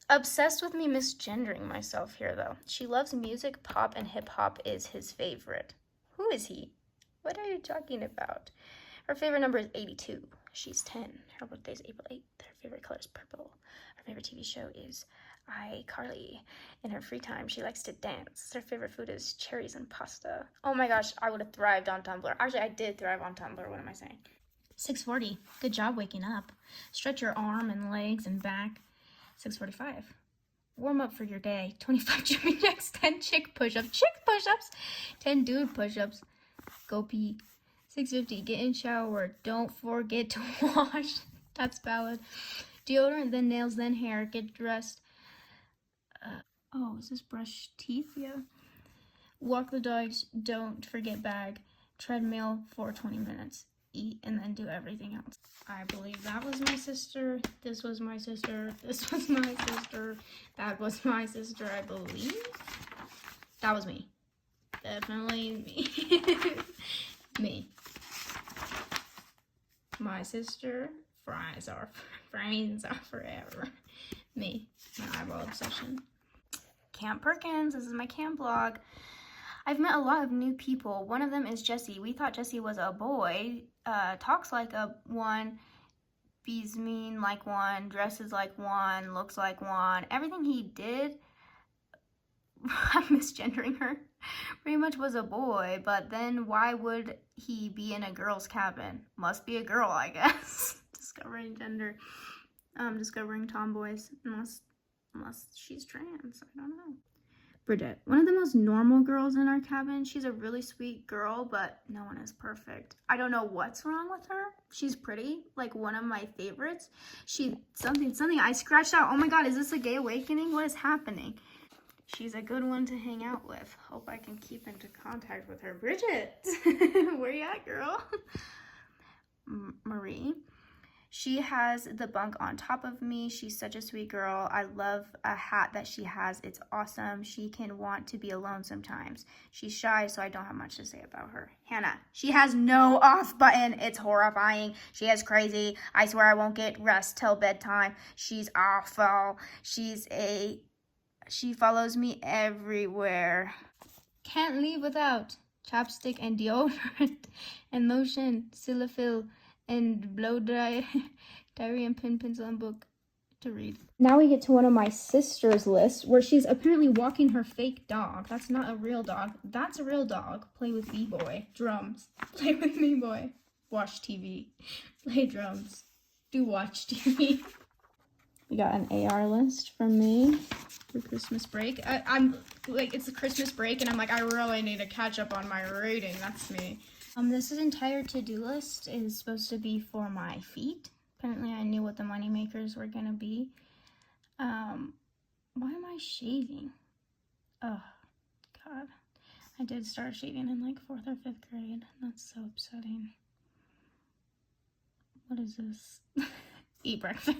Obsessed with me misgendering myself here though. She loves music, pop, and hip hop is his favorite. Who is he? What are you talking about? Her favorite number is 82. She's 10. Her birthday is April 8th. Her favorite color is purple. Her favorite TV show is iCarly. In her free time, she likes to dance. Her favorite food is cherries and pasta. Oh my gosh, I would have thrived on Tumblr. Actually, I did thrive on Tumblr. What am I saying? 6:40. Good job waking up. Stretch your arm and legs and back. 6:45. Warm up for your day. 25 jumping jacks, 10 chick push-ups. 10 dude push-ups. Go pee. 6:50. Get in shower. Don't forget to wash. That's valid. Deodorant, then nails, then hair. Get dressed. Is this brush teeth? Yeah. Walk the dogs. Don't forget bag. Treadmill for 20 minutes. Eat and then do everything else. I believe that was my sister. This was my sister. This was my sister. That was my sister, I believe. That was me. Definitely me. Me. My sister. Friends are forever. Me. My eyeball obsession. Camp Perkins. This is my camp blog. I've met a lot of new people. One of them is Jesse. We thought Jesse was a boy. Talks like a one. Be's mean like one. Dresses like one. Looks like one. Everything he did, I'm misgendering her, pretty much was a boy. But then why would he be in a girl's cabin? Must be a girl, I guess. Discovering gender. Discovering tomboys. Unless she's trans. I don't know. Bridget, one of the most normal girls in our cabin. She's a really sweet girl, but no one is perfect. I don't know what's wrong with her. She's pretty, like one of my favorites. Something I scratched out. Oh my god, is this a gay awakening? What is happening? She's a good one to hang out with. Hope I can keep into contact with her. Bridget, where you at, girl? Marie. She has the bunk on top of me. She's such a sweet girl. I love a hat that she has. It's awesome. She can want to be alone sometimes. She's shy, so I don't have much to say about her. Hannah. She has no off button. It's horrifying. She is crazy. I swear I won't get rest till bedtime. She's awful. She follows me everywhere. Can't leave without chapstick and deodorant and lotion, Silafil, and blow dry, diary and pen, pencil, and book to read. Now we get to one of my sister's lists where she's apparently walking her fake dog. That's not a real dog. That's a real dog. Play with B-boy. Drums. Play with me, boy. Watch TV. Play drums. Do watch TV. We got an AR list from me for Christmas break. I'm like, it's a Christmas break, and I'm like, I really need to catch up on my reading. That's me. This entire to-do list is supposed to be for my feet. Apparently I knew what the money makers were gonna be. Why am I shaving? Oh, God. I did start shaving in like 4th or 5th grade. That's so upsetting. What is this? Eat breakfast.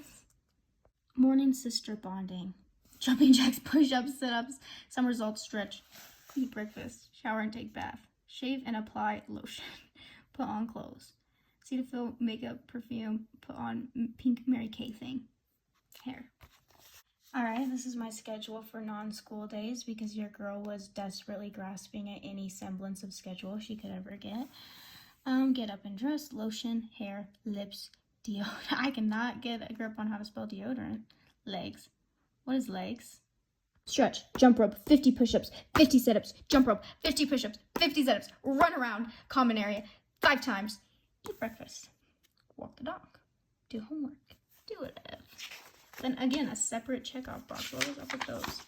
Morning sister bonding. Jumping jacks, push-ups, sit-ups, some results, stretch. Eat breakfast, shower and take bath. Shave and apply lotion. Put on clothes. Cetaphil, makeup, perfume. Put on pink Mary Kay thing. Hair. Alright, this is my schedule for non-school days because your girl was desperately grasping at any semblance of schedule she could ever get. Get up and dress, lotion, hair, lips, I cannot get a grip on how to spell deodorant. Legs. What is legs? Stretch, jump rope, 50 push-ups, 50 sit-ups, jump rope, 50 push-ups, 50 sit-ups, run around, common area, 5 times, eat breakfast, walk the dog, do homework, do whatever. Then again, a separate checkoff box. What was up with those?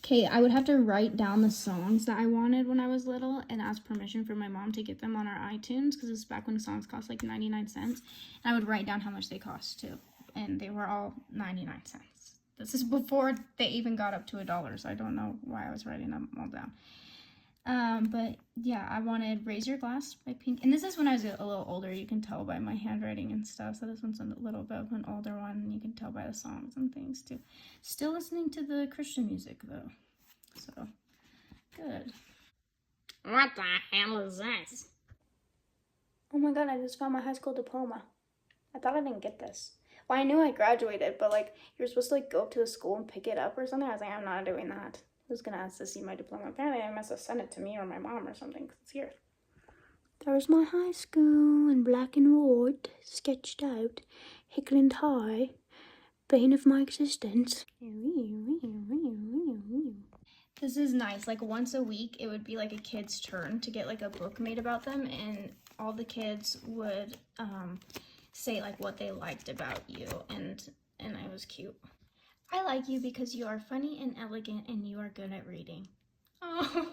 Okay, I would have to write down the songs that I wanted when I was little and ask permission for my mom to get them on our iTunes, because this is back when songs cost like 99 cents. And I would write down how much they cost too. And they were all 99 cents. This is before they even got up to $1, so I don't know why I was writing them all down. But yeah, I wanted Raise Your Glass by Pink. And this is when I was a little older. You can tell by my handwriting and stuff. So this one's a little bit of an older one. And you can tell by the songs and things too. Still listening to the Christian music though. So, good. What the hell is this? Oh my god, I just found my high school diploma. I thought I didn't get this. Well, I knew I graduated, but like, you're supposed to like go up to the school and pick it up or something. I was like, I'm not doing that. Who's gonna ask to see my diploma? Apparently I must have sent it to me or my mom or something, because it's here. There's my high school in black and white, sketched out. Hickland High, bane of my existence. This is nice. Like once a week, it would be like a kid's turn to get like a book made about them, and all the kids would say like what they liked about you, and I was cute. I like you because you are funny and elegant and you are good at reading. Oh.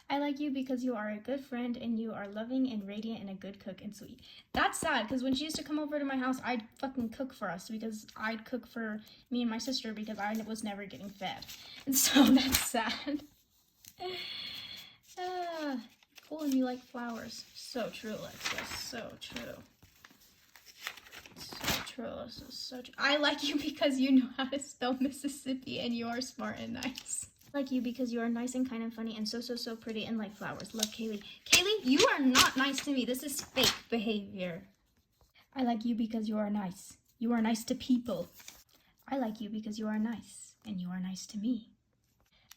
I like you because you are a good friend and you are loving and radiant and a good cook and sweet. That's sad, because when she used to come over to my house, I'd fucking cook for us, because I'd cook for me and my sister because I was never getting fed. And so that's sad. Cool, and you like flowers. So true, Alexis. So true. So true. This is so true. I like you because you know how to spell Mississippi and you are smart and nice. I like you because you are nice and kind and funny and so pretty and like flowers. Love, Kaylee. Kaylee, you are not nice to me. This is fake behavior. I like you because you are nice. You are nice to people. I like you because you are nice and you are nice to me.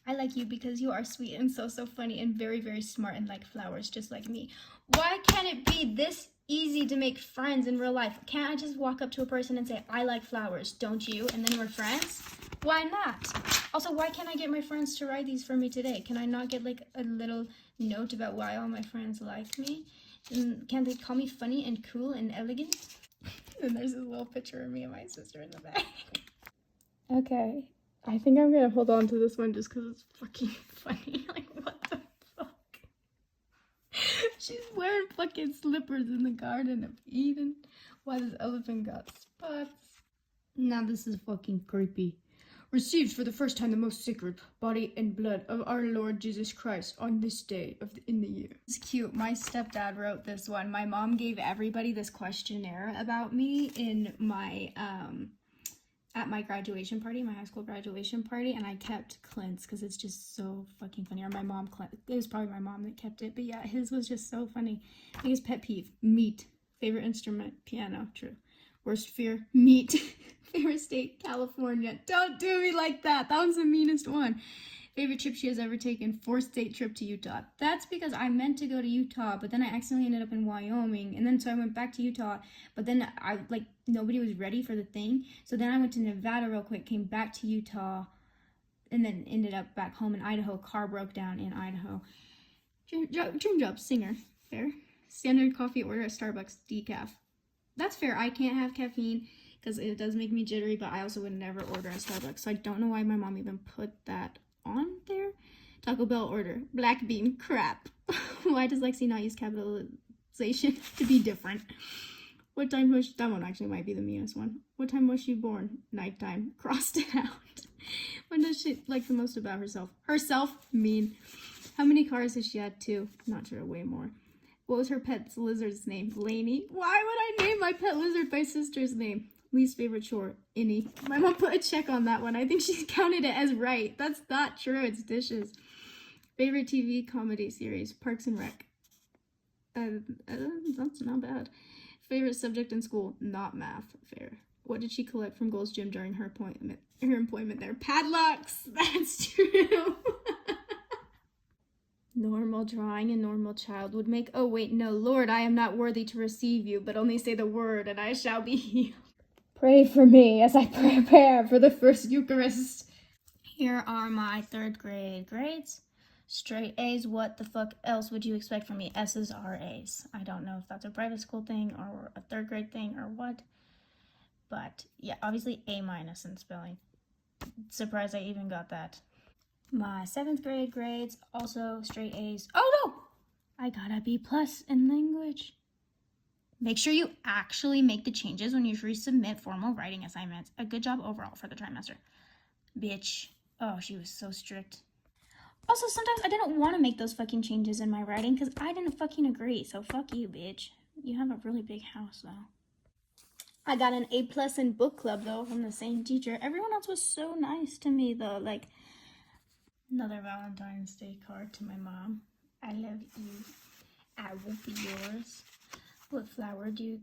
I like you because you are sweet and so funny and very smart and like flowers, just like me. Why can't it be this easy to make friends in real life? Can't I just walk up to a person and say, I like flowers, don't you? And then we're friends? Why not? Also, why can't I get my friends to write these for me today? Can I not get like a little note about why all my friends like me? And can't they call me funny and cool and elegant? And there's this little picture of me and my sister in the back. Okay. I think I'm gonna hold on to this one just because it's fucking funny. Like, what the fuck? She's wearing fucking slippers in the Garden of Eden. Why this elephant got spots? Now this is fucking creepy. Received for the first time the most sacred body and blood of our Lord Jesus Christ on this day in the year. It's cute. My stepdad wrote this one. My mom gave everybody this questionnaire about me in my at my graduation party, my high school graduation party, and I kept Clint's because it's just so fucking funny. Or my mom, it was probably my mom that kept it, but yeah, his was just so funny. Biggest pet peeve, meat. Favorite instrument, piano, true. Worst fear, meat. Favorite state, California. Don't do me like that. That was the meanest one. Favorite trip she has ever taken, 4-state trip to Utah. That's because I meant to go to Utah, but then I accidentally ended up in Wyoming. And then so I went back to Utah, but then nobody was ready for the thing. So then I went to Nevada real quick, came back to Utah, and then ended up back home in Idaho. Car broke down in Idaho. Dream job, singer. Fair. Standard coffee order at Starbucks, decaf. That's fair. I can't have caffeine because it does make me jittery, but I also would never order at Starbucks. So I don't know why my mom even put that on there. Taco Bell order, black bean, crap. Why does Lexi not use capitalization to be different? What time was that one actually might be the meanest one. What time was she born? Nighttime. Crossed it out. What does she like the most about herself? Herself? Mean. How many cars has she had? 2. Not sure, way more. What was her pet's lizard's name? Lainey. Why would I name my pet lizard my sister's name? Least favorite chore, Innie. My mom put a check on that one. I think she counted it as right. That's not true. It's dishes. Favorite TV comedy series, Parks and Rec. That's not bad. Favorite subject in school, not math. Fair. What did she collect from Gold's Gym during her employment there? Padlocks. That's true. Normal drawing a normal child would make. Oh, wait, no. Lord, I am not worthy to receive you, but only say the word, and I shall be healed. Pray for me as I prepare for the first Eucharist. Here are my 3rd grade grades. Straight A's. What the fuck else would you expect from me? S's are A's. I don't know if that's a private school thing or a 3rd grade thing or what. But yeah, obviously A- in spelling. Surprised I even got that. My 7th grade grades, also straight A's. Oh no! I got a B+ in language. Make sure you actually make the changes when you resubmit formal writing assignments. A good job overall for the trimester. Bitch. Oh, she was so strict. Also, sometimes I didn't want to make those fucking changes in my writing because I didn't fucking agree. So fuck you, bitch. You have a really big house, though. I got an A+ in book club, though, from the same teacher. Everyone else was so nice to me, though. Like, another Valentine's Day card to my mom. I love you. I will be yours. What flower do you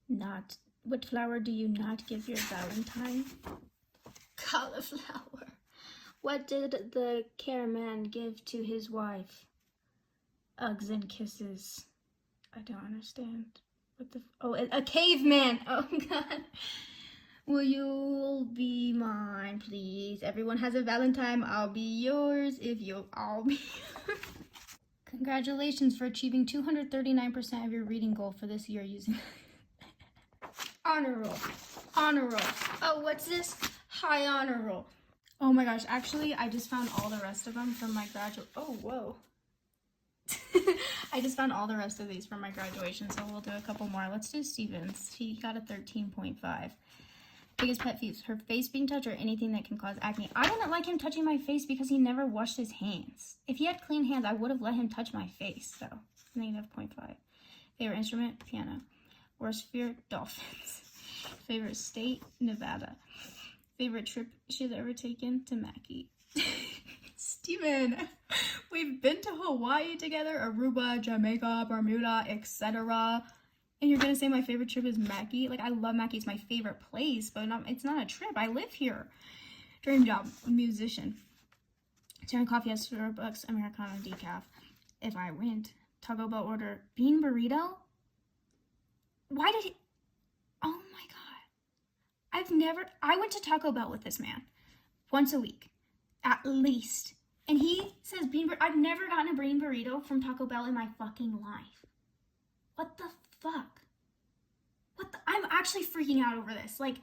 not give your Valentine? Cauliflower. What did the careman give to his wife? Hugs and kisses. I don't understand. A caveman. Oh god. Will you be mine, please? Everyone has a Valentine. I'll be yours if you'll all be yours. Congratulations for achieving 239% of your reading goal for this year using honor roll. Honor roll. Oh, what's this? High honor roll. Oh my gosh, actually, I just found all the rest of them from my oh, whoa. I just found all the rest of these from my graduation, so we'll do a couple more. Let's do Stevens. He got a 13.5. Biggest pet peeves, her face being touched or anything that can cause acne. I didn't like him touching my face because he never washed his hands. If he had clean hands, I would have let him touch my face, so -0.5. Favorite instrument, piano. Worst fear, dolphins. Favorite state, Nevada. Favorite trip she's ever taken, to Mackie. Steven, we've been to Hawaii together, Aruba, Jamaica, Bermuda, etc. And you're gonna say my favorite trip is Mackie? Like, I love Mackie. It's my favorite place, but it's not a trip. I live here. Dream job, musician. Sharing coffee at Starbucks, Americano, decaf. If I went, Taco Bell order, bean burrito? Why did he? Oh my god. I went to Taco Bell with this man once a week, at least. And he says I've never gotten a bean burrito from Taco Bell in my fucking life. What the fuck? I'm actually freaking out over this. Like,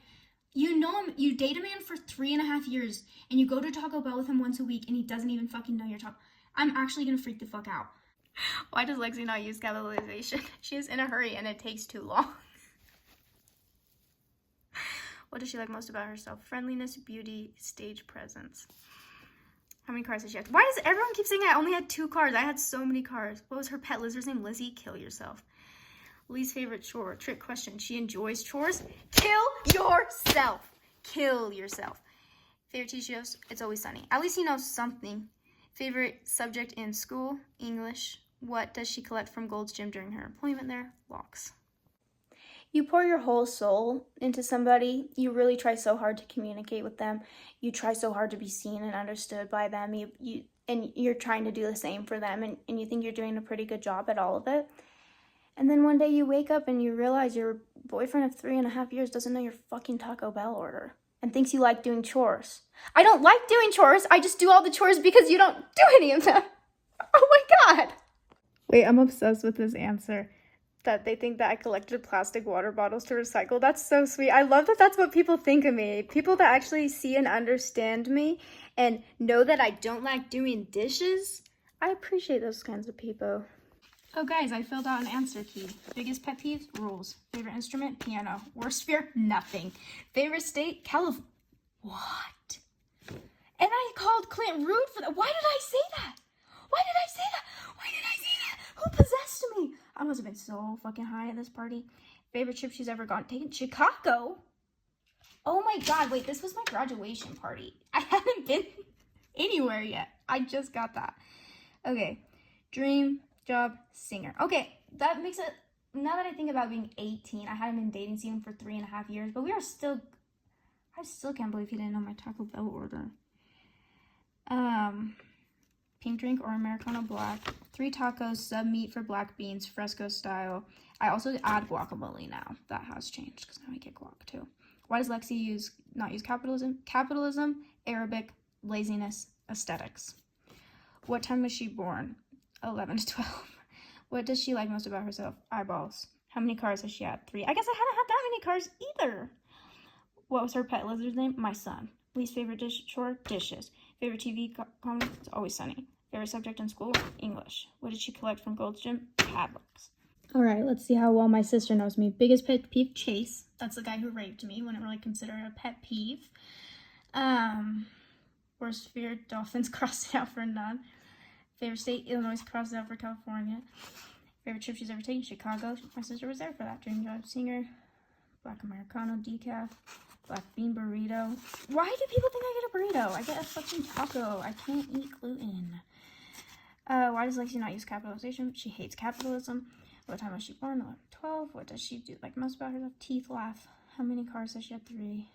you know him, you date a man for 3.5 years, and you go to Taco Bell with him once a week, and he doesn't even fucking know you're talking. I'm actually gonna freak the fuck out. Why does Lexi not use capitalization? She is in a hurry, and it takes too long. What does she like most about herself? Friendliness, beauty, stage presence. How many cars does she have? Why does everyone keep saying I only had 2 cars? I had so many cars. What was her pet lizard's name? Lizzie? Kill yourself. Least favorite chore. Trick question. She enjoys chores. Kill yourself. Kill yourself. Favorite TV shows? It's Always Sunny. At least he knows something. Favorite subject in school? English. What does she collect from Gold's Gym during her employment there? Locks. You pour your whole soul into somebody. You really try so hard to communicate with them. You try so hard to be seen and understood by them. And you're trying to do the same for them. And you think you're doing a pretty good job at all of it. And then one day you wake up and you realize your boyfriend of 3.5 years doesn't know your fucking Taco Bell order and thinks you like doing chores. I don't like doing chores. I just do all the chores because you don't do any of them. Oh my god. Wait, I'm obsessed with this answer. That they think that I collected plastic water bottles to recycle. That's so sweet. I love that that's what people think of me. People that actually see and understand me and know that I don't like doing dishes. I appreciate those kinds of people. Oh guys, I filled out an answer key. Biggest pet peeve? Rules. Favorite instrument? Piano. Worst fear? Nothing. Favorite state? California. What? And I called Clint rude for that. Why did I say that? Why did I say that? Why did I say that? Who possessed me? I must have been so fucking high at this party. Favorite trip she's ever gone taken? Chicago? Oh my god, wait, this was my graduation party. I haven't been anywhere yet. I just got that. Okay, dream job, singer. Okay, that makes it, now that I think about being 18, I hadn't been dating Steven for 3.5 years, but I still can't believe he didn't know my Taco Bell order. pink drink or Americano black. 3 tacos, sub meat for black beans, fresco style. I also add guacamole now. That has changed because now I get guac too. Why does Lexi not use capitalism? Capitalism, Arabic, laziness, aesthetics. What time was she born? 11 to 12. What does she like most about herself? Eyeballs. How many cars has she had? 3. I guess I hadn't had that many cars either. What was her pet lizard's name? My son. Least favorite dish? Chore? Dishes. Favorite TV comedy? It's Always Sunny. Favorite subject in school? English. What did she collect from Gold's Gym? Padlocks. All right, let's see how well my sister knows me. Biggest pet peeve? Chase. That's the guy who raped me. Wouldn't really consider it a pet peeve. Worst fear? Dolphins. Crossed it out for none. Favorite state? Illinois. Crossed it out for California. Favorite trip she's ever taken? Chicago. My sister was there for that. Dream job? Singer. Black Americano decaf. Black bean burrito. Why do people think I get a burrito? I get a fucking taco. I can't eat gluten. Why does Lexi not use capitalization? She hates capitalism. What time was she born? 11, 12. What does she do like most about herself? Teeth, laugh. How many cars does she have? 3.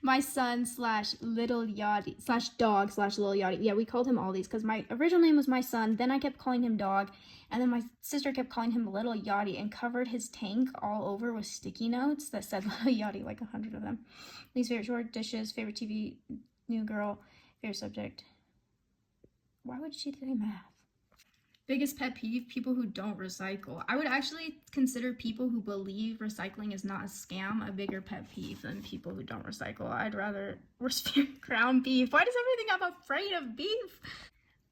My son / little Yachty / dog / little Yachty. Yeah, we called him all these because my original name was my son. Then I kept calling him dog. And then my sister kept calling him little Yachty and covered his tank all over with sticky notes that said little Yachty, like 100 of them. Least favorite chore? Dishes. Favorite TV? New Girl. Favorite subject? Why would she say math? Biggest pet peeve? People who don't recycle. I would actually consider people who believe recycling is not a scam a bigger pet peeve than people who don't recycle. I'd rather ground beef. Why does everything I'm afraid of beef?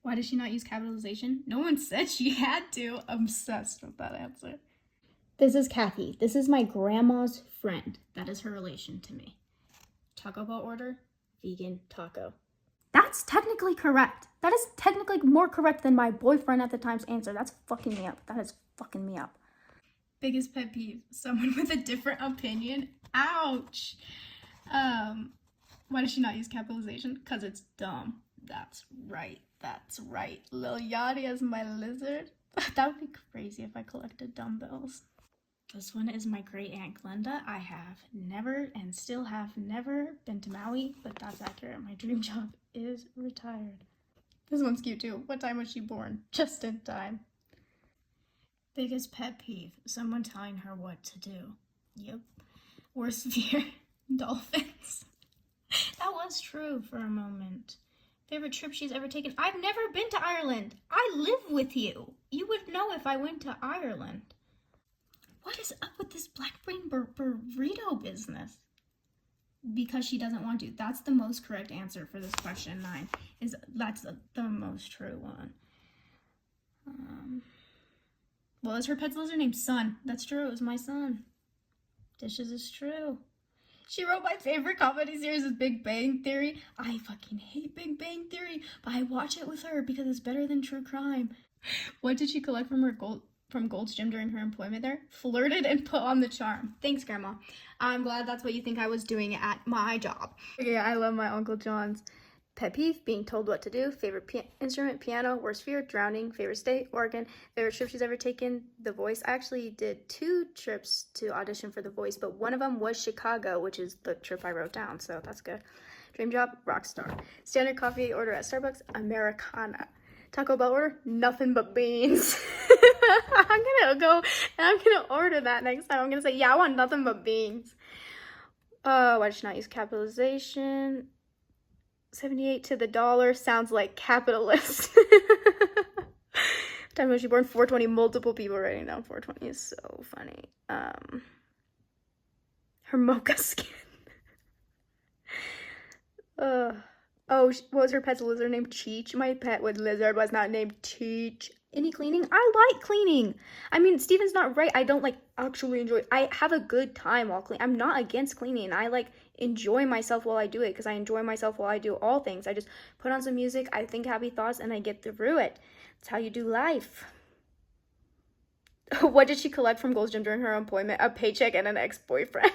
Why does she not use capitalization? No one said she had to. Obsessed with that answer. This is Kathy. This is my grandma's friend. That is her relation to me. Taco Bell order? Vegan taco. That's technically correct. That is technically more correct than my boyfriend at the time's answer. That's fucking me up. That is fucking me up. Biggest pet peeve? Someone with a different opinion? Ouch. Why does she not use capitalization? Because it's dumb. That's right. That's right. Lil Yachty as my lizard. That would be crazy if I collected dumbbells. This one is my great aunt Glenda. I have never and still have never been to Maui, but that's accurate. My dream job is retired. This one's cute too. What time was she born? Just in time. Biggest pet peeve? Someone telling her what to do. Yep. Worst fear? Dolphins. That was true for a moment. Favorite trip she's ever taken? I've never been to Ireland. I live with you. You would know if I went to Ireland. What is up with this black bean burrito business? Because she doesn't want to. That's the most correct answer for this question 9. That's the most true one. Well, is her pet's lizard named Sun? That's true. It was my son. Dishes is true. She wrote my favorite comedy series is Big Bang Theory. I fucking hate Big Bang Theory, but I watch it with her because it's better than true crime. What did she collect from Gold's Gym during her employment there? Flirted and put on the charm. Thanks, Grandma. I'm glad that's what you think I was doing at my job. Okay, I love my Uncle John's. Pet peeve? Being told what to do. Favorite instrument? Piano. Worst fear? Drowning. Favorite state? Oregon. Favorite trip she's ever taken? The Voice. I actually did 2 trips to audition for The Voice, but one of them was Chicago, which is the trip I wrote down, so that's good. Dream job? Rock star. Standard coffee order at Starbucks? Americana. Taco Bell order? Nothing but beans. I'm gonna go and I'm gonna order that next time. I'm gonna say, yeah, I want nothing but beans. Why did she not use capitalization? 78 to the dollar sounds like capitalist. Time was she born? 420. Multiple people writing down 420 is so funny. Her mocha skin. Oh, what was her pet's lizard named? Cheech. My pet with lizard was not named Cheech. Any cleaning? I like cleaning. I mean, Steven's not right. I don't actually enjoy it. I have a good time while cleaning. I'm not against cleaning. I enjoy myself while I do it because I enjoy myself while I do all things. I just put on some music, I think happy thoughts, and I get through it. That's how you do life. What did she collect from Gold's Gym during her employment? A paycheck and an ex-boyfriend.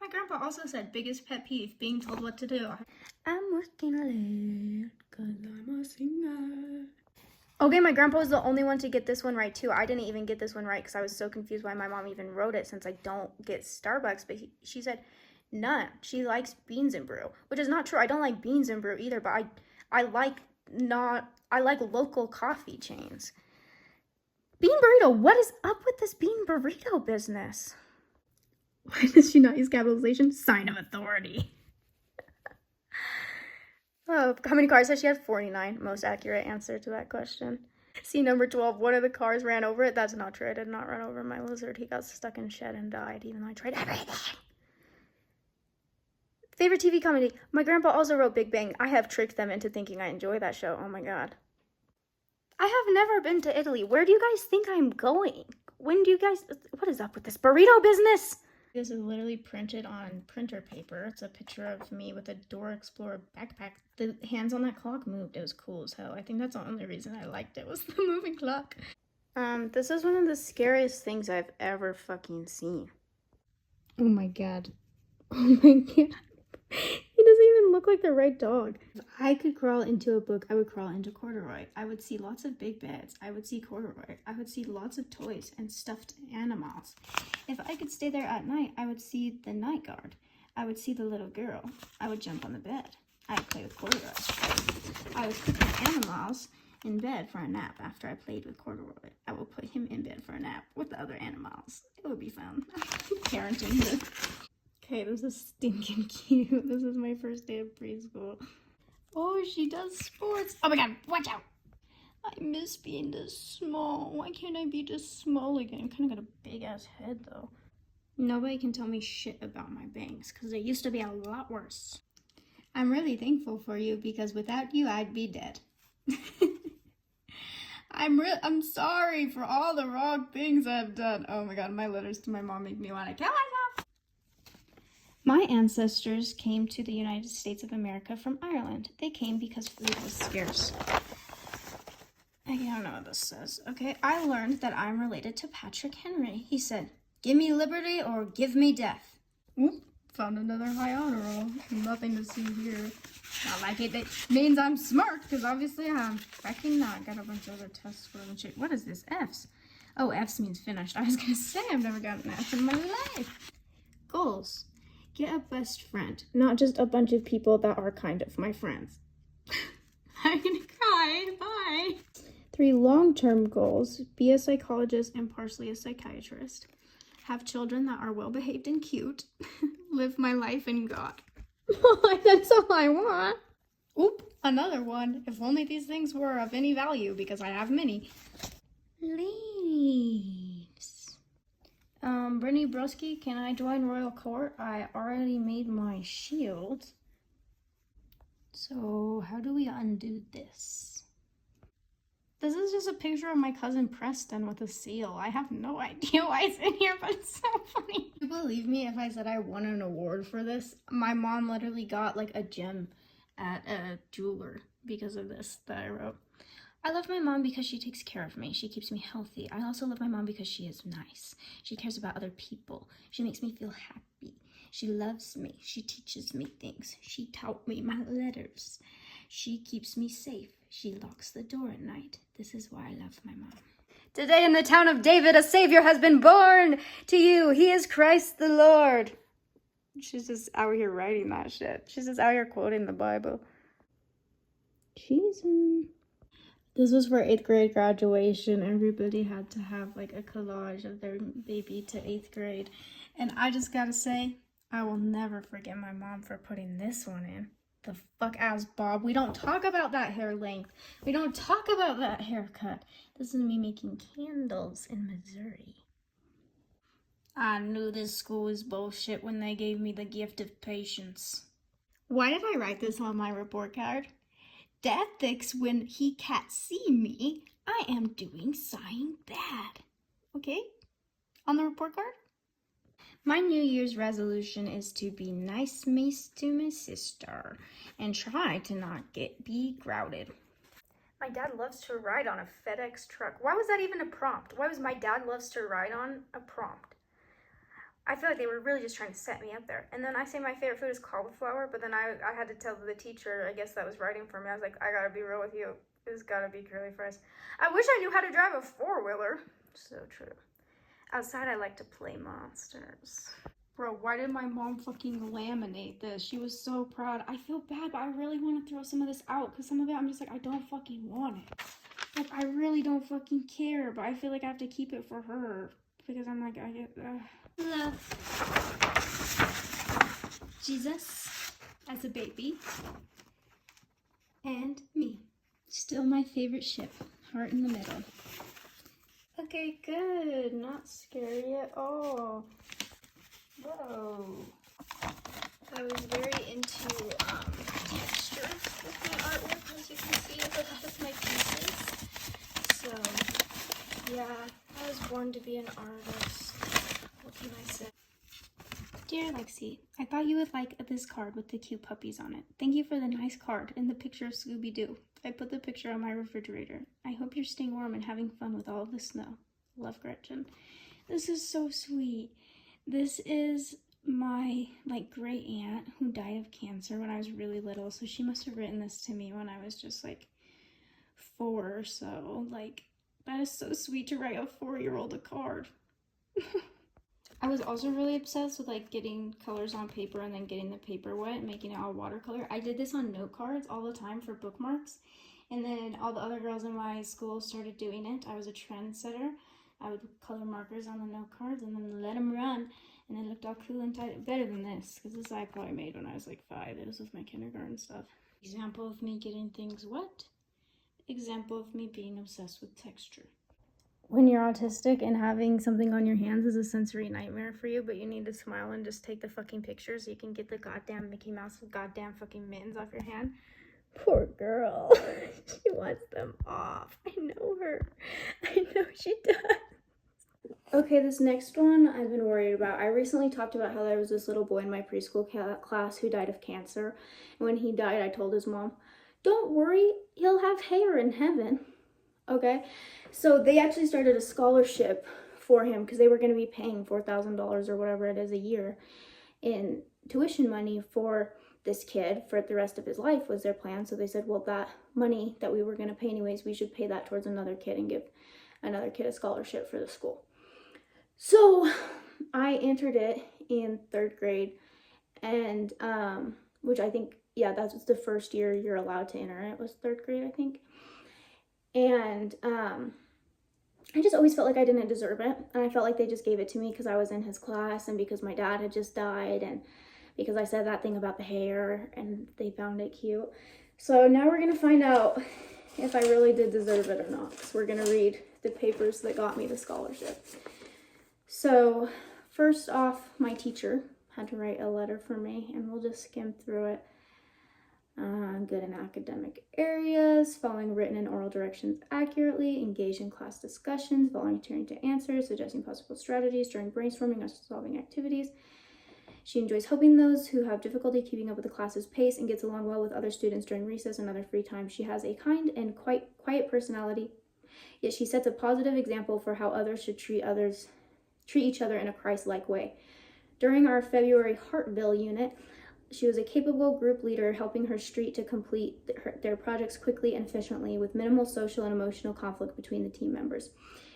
My grandpa also said biggest pet peeve, being told what to do. I'm working late because I'm a singer. Okay, my grandpa was the only one to get this one right too. I didn't even get this one right because I was so confused why my mom even wrote it since I don't get Starbucks. But she said none. She likes beans and brew, which is not true. I don't like beans and brew either, but I like local coffee chains. Bean burrito, what is up with this bean burrito business? Why does she not use capitalization? Sign of authority. Oh, how many cars has she had? 49. Most accurate answer to that question. See, number 12, one of the cars ran over it. That's not true. I did not run over my lizard. He got stuck in shed and died, even though I tried everything. Favorite TV comedy? My grandpa also wrote Big Bang. I have tricked them into thinking I enjoy that show. Oh my god. I have never been to Italy. Where do you guys think I'm going? When do you guys... What is up with this burrito business? This is literally printed on printer paper. It's a picture of me with a Dora Explorer backpack. The hands on that clock moved. It was cool as hell. I think that's the only reason I liked it was the moving clock. This is one of the scariest things I've ever fucking seen. Oh my god. Oh my god. He doesn't even look like the right dog. If I could crawl into a book, I would crawl into corduroy. I would see lots of big beds. I would see corduroy. I would see lots of toys and stuffed animals. If I could stay there at night, I would see the night guard. I would see the little girl. I would jump on the bed. I would play with corduroy. I would put the animals in bed for a nap after I played with corduroy. I will put him in bed for a nap with the other animals. It would be fun. Parenting this. Okay, this is stinking cute. This is my first day of preschool. Oh, she does sports. Oh my god, watch out. I miss being this small. Why can't I be this small again? I kind of got a big ass head though. Nobody can tell me shit about my bangs because they used to be a lot worse. I'm really thankful for you because without you, I'd be dead. I'm sorry for all the wrong things I've done. Oh my god, my letters to my mom make me want to kill myself. My ancestors came to the United States of America from Ireland. They came because food was scarce. I don't know what this says. Okay, I learned that I'm related to Patrick Henry. He said, "Give me liberty or give me death." Oop, found another high honor roll. Nothing to see here. Not like it. That means I'm smart, because obviously I'm fucking not. Got a bunch of other tests for and shit. What is this? F's. Oh, F's means finished. I was gonna say I've never gotten an F in my life. Goals. Get a best friend, not just a bunch of people that are kind of my friends. I'm gonna cry. Bye. 3 long-term goals. Be a psychologist and partially a psychiatrist. Have children that are well-behaved and cute. Live my life in God. That's all I want. Oop, another one. If only these things were of any value, because I have many. Leaves. Brittany Broski, can I join Royal Court? I already made my shield. So how do we undo this? This is just a picture of my cousin Preston with a seal. I have no idea why it's in here, but it's so funny. You believe me if I said I won an award for this? My mom literally got like a gem at a jeweler because of this that I wrote. I love my mom because she takes care of me. She keeps me healthy. I also love my mom because she is nice. She cares about other people. She makes me feel happy. She loves me. She teaches me things. She taught me my letters. She keeps me safe. She locks the door at night. This is why I love my mom. Today in the town of David, a Savior has been born to you. He is Christ the Lord. She's just out here writing that shit. She's just out here quoting the Bible. Jesus. This was for 8th grade graduation. Everybody had to have like a collage of their baby to 8th grade. And I just gotta say, I will never forget my mom for putting this one in. The fuck ass bob. We don't talk about that hair length. We don't talk about that haircut. This is me making candles in Missouri. I knew this school was bullshit when they gave me the gift of patience. Why did I write this on my report card? Dad thinks when he can't see me, I am doing something bad. Okay? On the report card? My New Year's resolution is to be nice to my sister and try to not be grouted. My dad loves to ride on a FedEx truck. Why was that even a prompt? Why was my dad loves to ride on a prompt? I feel like they were really just trying to set me up there. And then I say my favorite food is cauliflower, but then I had to tell the teacher, I guess that was writing for me. I was like, I gotta be real with you. It's gotta be curly fries. I wish I knew how to drive a 4-wheeler. So true. Outside, I like to play monsters. Bro, why did my mom fucking laminate this? She was so proud. I feel bad, but I really want to throw some of this out because some of it I'm just like, I don't fucking want it. Like, I really don't fucking care, but I feel like I have to keep it for her because I'm like, I get. Love Jesus as a baby and me. Still my favorite ship. Heart in the middle. Okay, good. Not scary at all. Whoa. I was very into texture with my artwork, as you can see with a lot of my pieces. So, yeah, I was born to be an artist. What can I say? Dear Lexi, I thought you would like this card with the cute puppies on it. Thank you for the nice card and the picture of Scooby-Doo. I put the picture on my refrigerator. I hope you're staying warm and having fun with all of the snow. Love, Gretchen. This is so sweet. This is my great aunt who died of cancer when I was really little, so she must have written this to me when I was just 4 or so. That is so sweet to write a 4-year-old a card. I was also really obsessed with getting colors on paper and then getting the paper wet and making it all watercolor. I did this on note cards all the time for bookmarks, and then all the other girls in my school started doing it. I was a trendsetter. I would color markers on the note cards and then let them run, and it looked all cool and tight. Better than this, because this I probably made when I was 5. It was with my kindergarten stuff. Example of me getting things wet. Example of me being obsessed with texture. When you're autistic and having something on your hands is a sensory nightmare for you, but you need to smile and just take the fucking picture so you can get the goddamn Mickey Mouse goddamn fucking mittens off your hand. Poor girl. She wants them off. I know her. I know she does. Okay, this next one I've been worried about. I recently talked about how there was this little boy in my preschool class who died of cancer. And when he died, I told his mom, don't worry, he'll have hair in heaven. Okay, so they actually started a scholarship for him because they were going to be paying $4,000 or whatever it is a year in tuition money for this kid for the rest of his life was their plan. So they said, well, that money that we were going to pay anyways, we should pay that towards another kid and give another kid a scholarship for the school. So I entered it in 3rd grade, and which I think, yeah, that's the first year you're allowed to enter it, was 3rd grade, I think. And I just always felt like I didn't deserve it, and I felt like they just gave it to me because I was in his class and because my dad had just died and because I said that thing about the hair and they found it cute. So now we're gonna find out if I really did deserve it or not, because we're gonna read the papers that got me the scholarship. So first off, my teacher had to write a letter for me, and we'll just skim through it. Good in academic areas, following written and oral directions accurately, engage in class discussions, volunteering to answer, suggesting possible strategies during brainstorming or solving activities. She enjoys helping those who have difficulty keeping up with the class's pace and gets along well with other students during recess and other free time. She has a kind and quite quiet personality, yet she sets a positive example for how others should treat each other in a Christ-like way. During our February Hartville unit, she was a capable group leader, helping her street to complete their projects quickly and efficiently with minimal social and emotional conflict between the team members.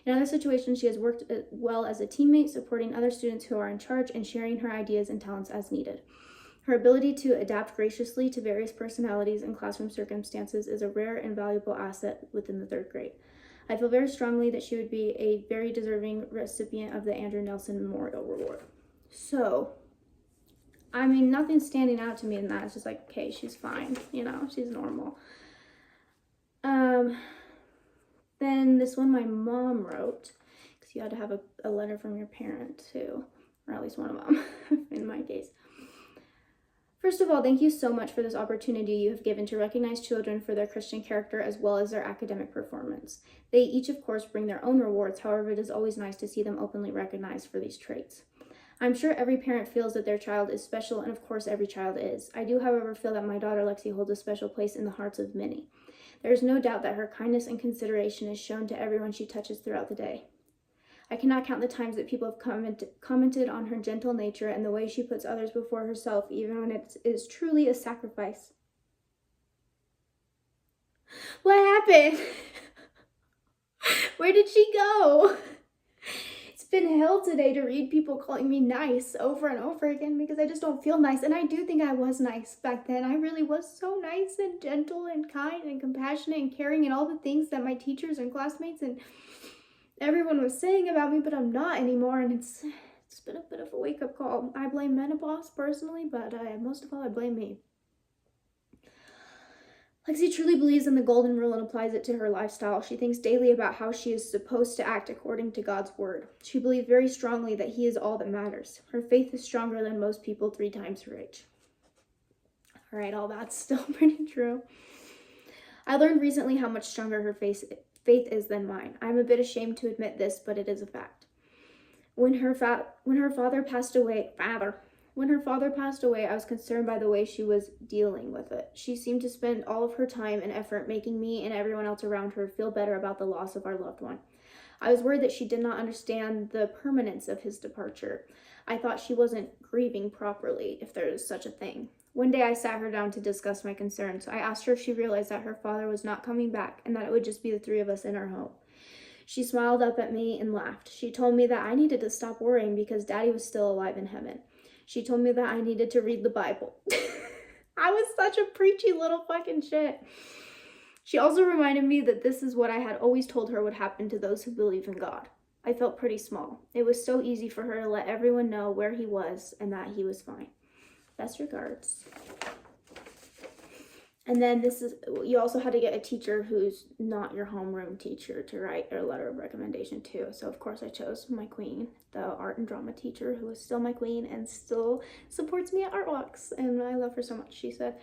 In other situations, she has worked well as a teammate, supporting other students who are in charge and sharing her ideas and talents as needed. Her ability to adapt graciously to various personalities and classroom circumstances is a rare and valuable asset within the 3rd grade. I feel very strongly that she would be a very deserving recipient of the Andrew Nelson Memorial Award. So, I mean, nothing's standing out to me in that. It's just okay, she's fine, she's normal. Then this one my mom wrote, because you had to have a letter from your parent too, or at least one of them, in my case. First of all, thank you so much for this opportunity you have given to recognize children for their Christian character as well as their academic performance. They each, of course, bring their own rewards. However, it is always nice to see them openly recognized for these traits. I'm sure every parent feels that their child is special, and of course every child is. I do, however, feel that my daughter Lexi holds a special place in the hearts of many. There is no doubt that her kindness and consideration is shown to everyone she touches throughout the day. I cannot count the times that people have commented on her gentle nature and the way she puts others before herself, even when it is truly a sacrifice. What happened? Where did she go? It's been hell today to read people calling me nice over and over again because I just don't feel nice. And I do think I was nice back then. I really was so nice and gentle and kind and compassionate and caring and all the things that my teachers and classmates and everyone was saying about me, but I'm not anymore. And it's been a bit of a wake-up call. I blame menopause personally, but most of all, I blame me. Lexi truly believes in the golden rule and applies it to her lifestyle. She thinks daily about how she is supposed to act according to God's word. She believes very strongly that He is all that matters. Her faith is stronger than most people 3 times her age. All right, all that's still pretty true. I learned recently how much stronger her faith is than mine. I'm a bit ashamed to admit this, but it is a fact. When her father passed away, I was concerned by the way she was dealing with it. She seemed to spend all of her time and effort making me and everyone else around her feel better about the loss of our loved one. I was worried that she did not understand the permanence of his departure. I thought she wasn't grieving properly, if there is such a thing. One day I sat her down to discuss my concerns. I asked her if she realized that her father was not coming back and that it would just be the 3 of us in our home. She smiled up at me and laughed. She told me that I needed to stop worrying because Daddy was still alive in heaven. She told me that I needed to read the Bible. I was such a preachy little fucking shit. She also reminded me that this is what I had always told her would happen to those who believe in God. I felt pretty small. It was so easy for her to let everyone know where he was and that he was fine. Best regards. And then you also had to get a teacher who's not your homeroom teacher to write a letter of recommendation to. So of course I chose my queen, the art and drama teacher who is still my queen and still supports me at art walks. And I love her so much. She said,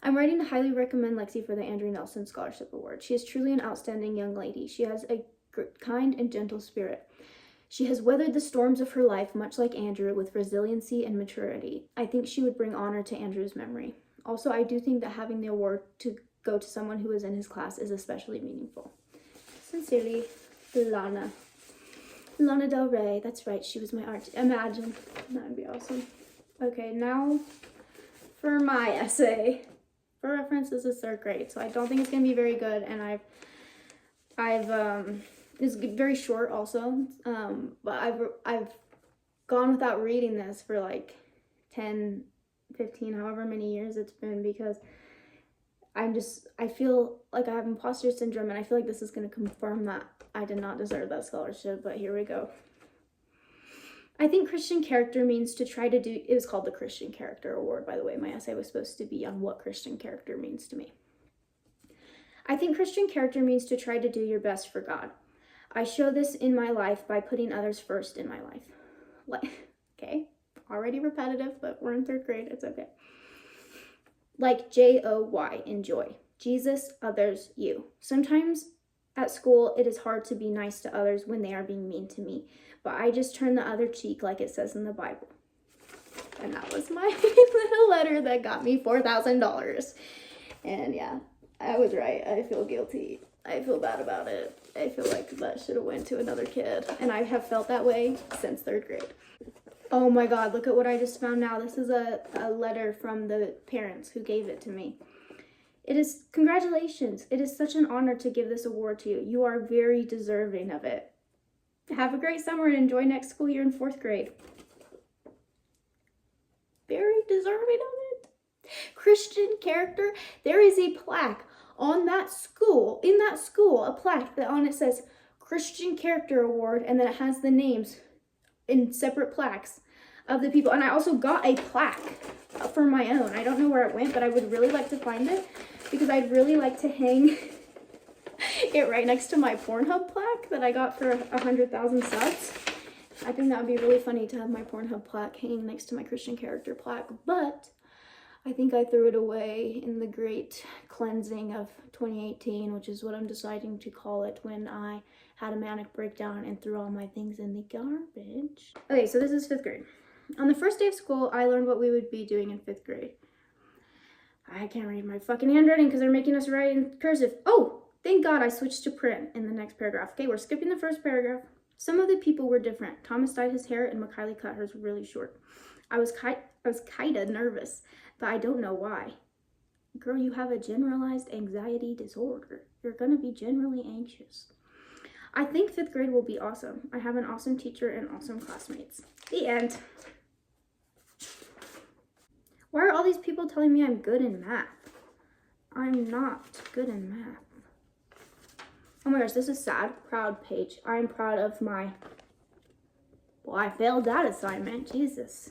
I'm writing to highly recommend Lexi for the Andrew Nelson Scholarship Award. She is truly an outstanding young lady. She has a kind and gentle spirit. She has weathered the storms of her life, much like Andrew, with resiliency and maturity. I think she would bring honor to Andrew's memory. Also, I do think that having the award to go to someone who was in his class is especially meaningful. Sincerely, Lana. Lana Del Rey. That's right, she was my art. Imagine. That would be awesome. Okay, now for my essay. For reference, this is 3rd grade, so I don't think it's going to be very good, and it's very short also, but I've gone without reading this for like 10, 15, however many years it's been, because I feel like I have imposter syndrome, and I feel like this is going to confirm that I did not deserve that scholarship, but here we go. I think Christian character means to try to do, it was called the Christian Character Award, by the way. My essay was supposed to be on what Christian character means to me. I think Christian character means to try to do your best for God. I show this in my life by putting others first in my life. Okay, already repetitive, but we're in 3rd grade, it's okay. Like Joy, enjoy. Jesus, others, you. Sometimes at school, it is hard to be nice to others when they are being mean to me, but I just turn the other cheek like it says in the Bible. And that was my little letter that got me $4,000. And yeah, I was right. I feel guilty. I feel bad about it. I feel like that should have went to another kid. And I have felt that way since 3rd grade. Oh my God, look at what I just found now. This is a letter from the parents who gave it to me. It is, congratulations. It is such an honor to give this award to you. You are very deserving of it. Have a great summer and enjoy next school year in 4th grade. Very deserving of it. Christian character. There is a plaque on that school, a plaque that on it says Christian Character Award, and then it has the names in separate plaques of the people. And I also got a plaque for my own. I don't know where it went, but I would really like to find it because I'd really like to hang it right next to my Pornhub plaque that I got for 100,000 subs. I think that would be really funny to have my Pornhub plaque hanging next to my Christian character plaque, but I think I threw it away in the great cleansing of 2018, which is what I'm deciding to call it, when I had a manic breakdown and threw all my things in the garbage. Okay, so this is 5th grade. On the first day of school, I learned what we would be doing in 5th grade. I can't read my fucking handwriting because they're making us write in cursive. Oh, thank God I switched to print in the next paragraph. Okay, we're skipping the first paragraph. Some of the people were different. Thomas dyed his hair and McKiley cut hers really short. I was kinda nervous, but I don't know why. Girl, you have a generalized anxiety disorder. You're gonna be generally anxious. I think 5th grade will be awesome. I have an awesome teacher and awesome classmates. The end. Why are all these people telling me I'm good in math? I'm not good in math. Oh my gosh, this is sad. Proud page. I'm proud of my... Well, I failed that assignment. Jesus.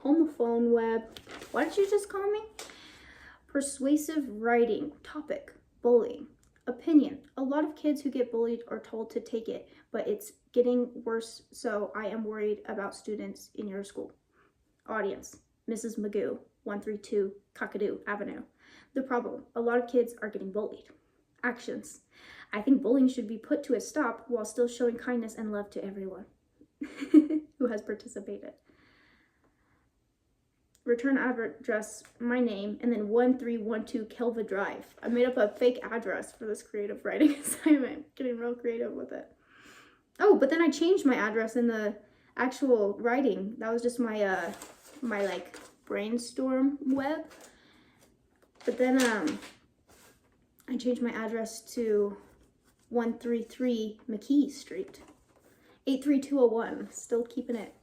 Homophone web. What did you just call me? Persuasive writing. Topic. Bullying. Opinion. A lot of kids who get bullied are told to take it, but it's getting worse, so I am worried about students in your school. Audience. Mrs. Magoo, 132 Kakadu Avenue. The problem. A lot of kids are getting bullied. Actions. I think bullying should be put to a stop while still showing kindness and love to everyone who has participated. Return address, my name, and then 1312 Kelva Drive. I made up a fake address for this creative writing assignment. Getting real creative with it. Oh, but then I changed my address in the actual writing. That was just my my like brainstorm web. But then I changed my address to 133 McKee Street. 83201. Still keeping it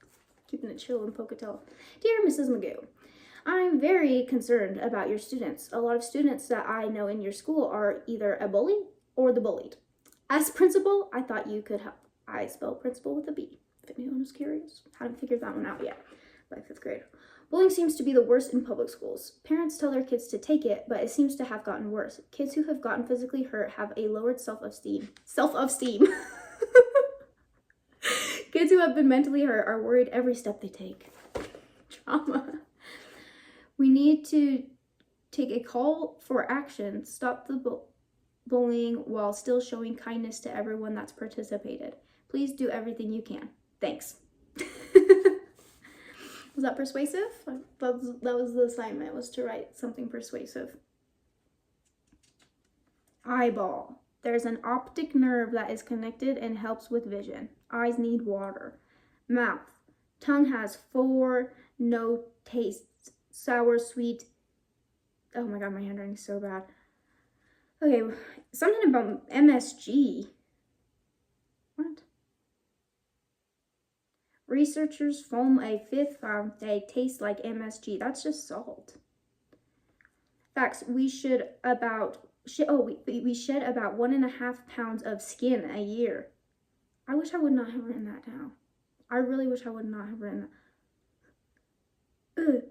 chill in Pocatello. Dear Mrs. Magoo, I'm very concerned about your students. A lot of students that I know in your school are either a bully or the bullied. As principal, I thought you could help. I spell principal with a B, if anyone is curious. Haven't figured that one out yet by 5th grade. Bullying seems to be the worst in public schools. Parents tell their kids to take it, but it seems to have gotten worse. Kids who have gotten physically hurt have a lowered self-esteem. Kids who have been mentally hurt are worried every step they take. Trauma. We need to take a call for action, stop the bullying while still showing kindness to everyone that's participated. Please do everything you can. Thanks. Was that persuasive? That was the assignment, was to write something persuasive. Eyeball. There's an optic nerve that is connected and helps with vision. Eyes need water. Mouth. Tongue has 4 no tastes. Sour, sweet. Oh my god, my handwriting is so bad. Okay, something about MSG. What? Researchers found a 5th found they taste like MSG. That's just salt. Facts. We shed about 1.5 pounds of skin a year. I wish I would not have written that down. I really wish I would not have written that. Ugh.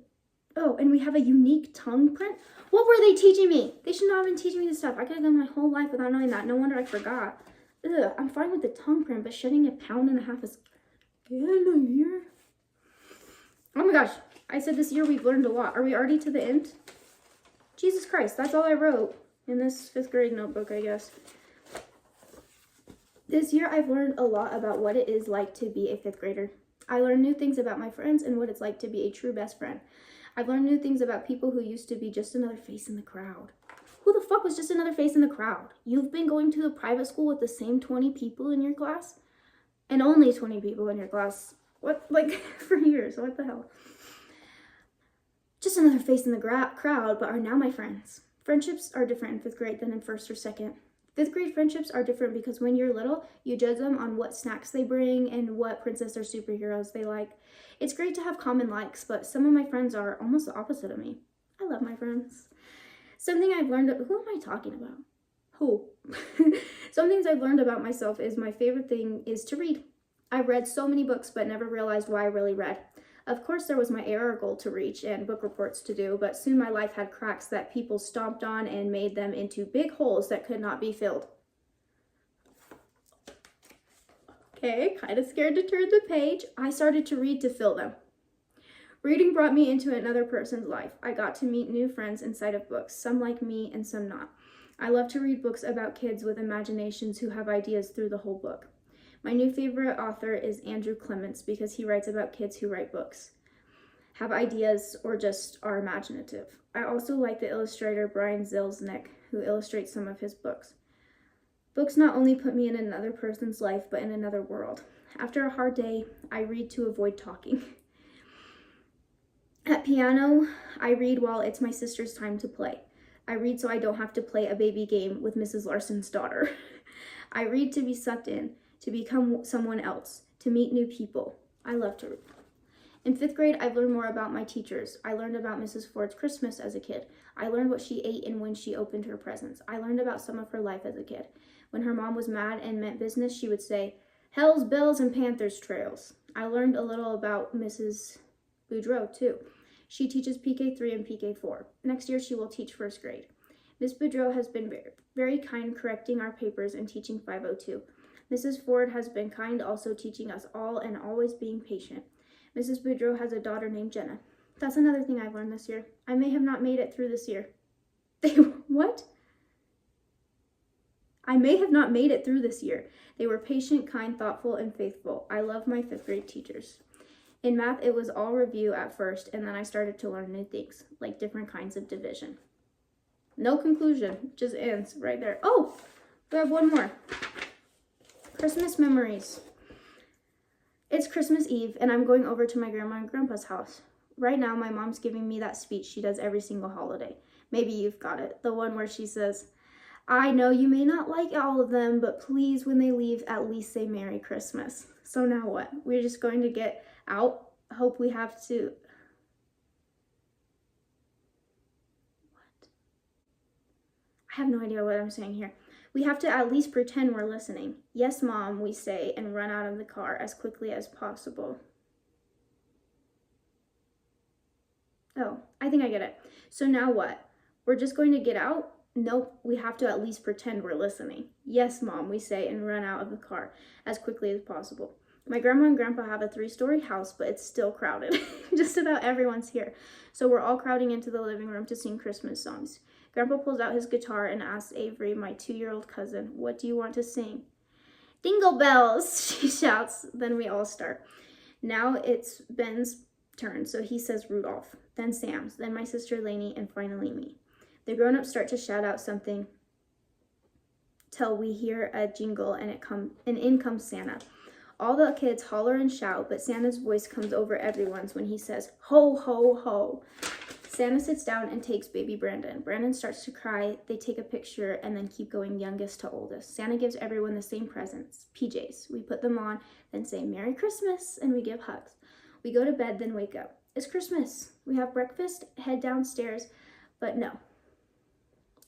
Oh, and we have a unique tongue print. What were they teaching me? They should not have been teaching me this stuff. I could have done my whole life without knowing that. No wonder I forgot. Ugh, I'm fine with the tongue print, but shedding 1.5 pounds is good a year. Oh my gosh. I said this year we've learned a lot. Are we already to the end? Jesus Christ, that's all I wrote in this 5th grade notebook, I guess. This year I've learned a lot about what it is like to be a 5th grader. I learned new things about my friends and what it's like to be a true best friend. I've learned new things about people who used to be just another face in the crowd. Who the fuck was just another face in the crowd? You've been going to a private school with the same 20 people in your class? And only 20 people in your class. What? Like, for years. What the hell? Just another face in the crowd, but are now my friends. Friendships are different in 5th grade than in 1st or 2nd. 5th grade friendships are different because when you're little, you judge them on what snacks they bring and what princess or superheroes they like. It's great to have common likes, but some of my friends are almost the opposite of me. I love my friends. Something I've learned, who am I talking about? Who? Some things I've learned about myself is my favorite thing is to read. I've read so many books, but never realized why I really read. Of course, there was my AR goal to reach and book reports to do, but soon my life had cracks that people stomped on and made them into big holes that could not be filled. Okay, kind of scared to turn the page. I started to read to fill them. Reading brought me into another person's life. I got to meet new friends inside of books, some like me and some not. I love to read books about kids with imaginations who have ideas through the whole book. My new favorite author is Andrew Clements because he writes about kids who write books, have ideas, or just are imaginative. I also like the illustrator Brian Zilznick, who illustrates some of his books. Books not only put me in another person's life, but in another world. After a hard day, I read to avoid talking. At piano, I read while it's my sister's time to play. I read so I don't have to play a baby game with Mrs. Larson's daughter. I read to be sucked in, to become someone else, to meet new people. I love to read. In 5th grade, I've learned more about my teachers. I learned about Mrs. Ford's Christmas as a kid. I learned what she ate and when she opened her presents. I learned about some of her life as a kid. When her mom was mad and meant business, she would say, "Hell's bells and Panthers trails." I learned a little about Mrs. Boudreau, too. She teaches PK3 and PK4. Next year, she will teach 1st grade. Miss Boudreau has been very kind correcting our papers and teaching 502. Mrs. Ford has been kind also teaching us all and always being patient. Mrs. Boudreau has a daughter named Jenna. That's another thing I've learned this year. I may have not made it through this year. What? I may have not made it through this year. They were patient, kind, thoughtful, and faithful. I love my 5th grade teachers. In math, it was all review at first, and then I started to learn new things, like different kinds of division. No conclusion, just ends right there. Oh, we have one more. Christmas memories. It's Christmas Eve, and I'm going over to my grandma and grandpa's house. Right now, my mom's giving me that speech she does every single holiday. Maybe you've got it. The one where she says, "I know you may not like all of them, but please, when they leave, at least say Merry Christmas." So now what? We're just going to get out. Hope we have to... What? I have no idea what I'm saying here. We have to at least pretend we're listening. "Yes, Mom," we say, and run out of the car as quickly as possible. Oh, I think I get it. So now what? We're just going to get out? Nope, we have to at least pretend we're listening. "Yes, Mom," we say, and run out of the car as quickly as possible. My grandma and grandpa have a 3-story house, but it's still crowded. Just about everyone's here. So we're all crowding into the living room to sing Christmas songs. Grandpa pulls out his guitar and asks Avery, my 2-year-old cousin, "What do you want to sing?" "Dingle bells," she shouts. Then we all start. Now it's Ben's turn, so he says Rudolph, then Sam's, then my sister Lainey, and finally me. The grown-ups start to shout out something till we hear a jingle and in comes Santa. All the kids holler and shout, but Santa's voice comes over everyone's when he says, "Ho, ho, ho." Santa sits down and takes baby Brandon. Brandon starts to cry. They take a picture and then keep going youngest to oldest. Santa gives everyone the same presents, PJs. We put them on, then say Merry Christmas, and we give hugs. We go to bed, then wake up. It's Christmas. We have breakfast, head downstairs, but no.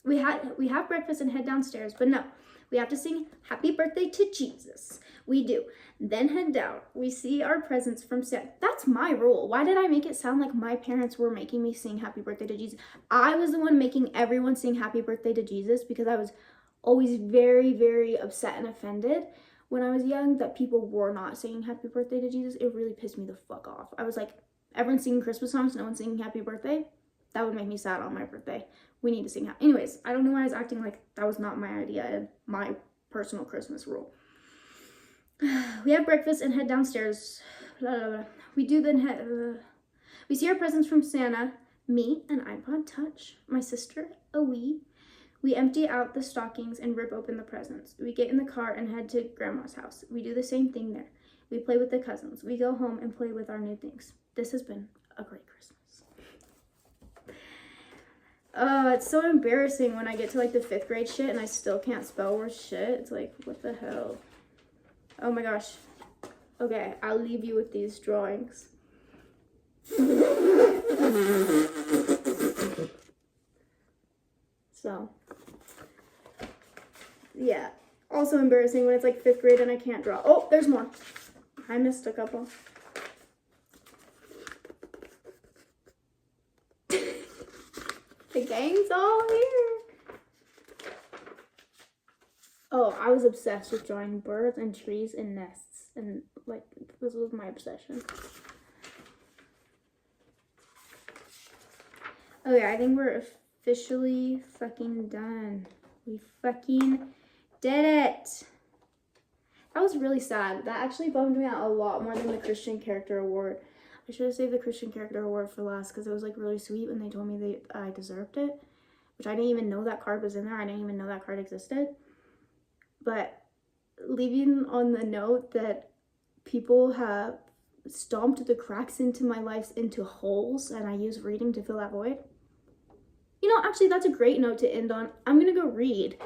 We have breakfast and head downstairs, but no. We have to sing Happy Birthday to Jesus. We do. Then head down. We see our presents from Santa. That's my rule. Why did I make it sound like my parents were making me sing Happy Birthday to Jesus? I was the one making everyone sing Happy Birthday to Jesus because I was always very, very upset and offended when I was young that people were not singing Happy Birthday to Jesus. It really pissed me the fuck off. I was like, everyone's singing Christmas songs, no one's singing Happy Birthday? That would make me sad on my birthday. We need to sing happy. Anyways, I don't know why I was acting like that was not my idea and my personal Christmas rule. We have breakfast and head downstairs. Blah, blah, blah. We do then we see our presents from Santa, me, an iPod Touch, my sister, a Wii. We empty out the stockings and rip open the presents. We get in the car and head to Grandma's house. We do the same thing there. We play with the cousins. We go home and play with our new things. This has been a great Christmas. It's so embarrassing when I get to like the 5th grade shit and I still can't spell worth shit. It's like, what the hell? Oh my gosh. Okay, I'll leave you with these drawings. So, yeah. Also embarrassing when it's like 5th grade and I can't draw. Oh, there's more. I missed a couple. The gang's all here. Oh, I was obsessed with drawing birds and trees and nests. And, like, this was my obsession. Okay, I think we're officially fucking done. We fucking did it. That was really sad. That actually bummed me out a lot more than the Christian Character Award. I should have saved the Christian Character Award for last because it was like really sweet when they told me I deserved it, which I didn't even know that card was in there. I didn't even know that card existed. But leaving on the note that people have stomped the cracks into my life into holes and I use reading to fill that void. You know, actually, that's a great note to end on. I'm gonna go read.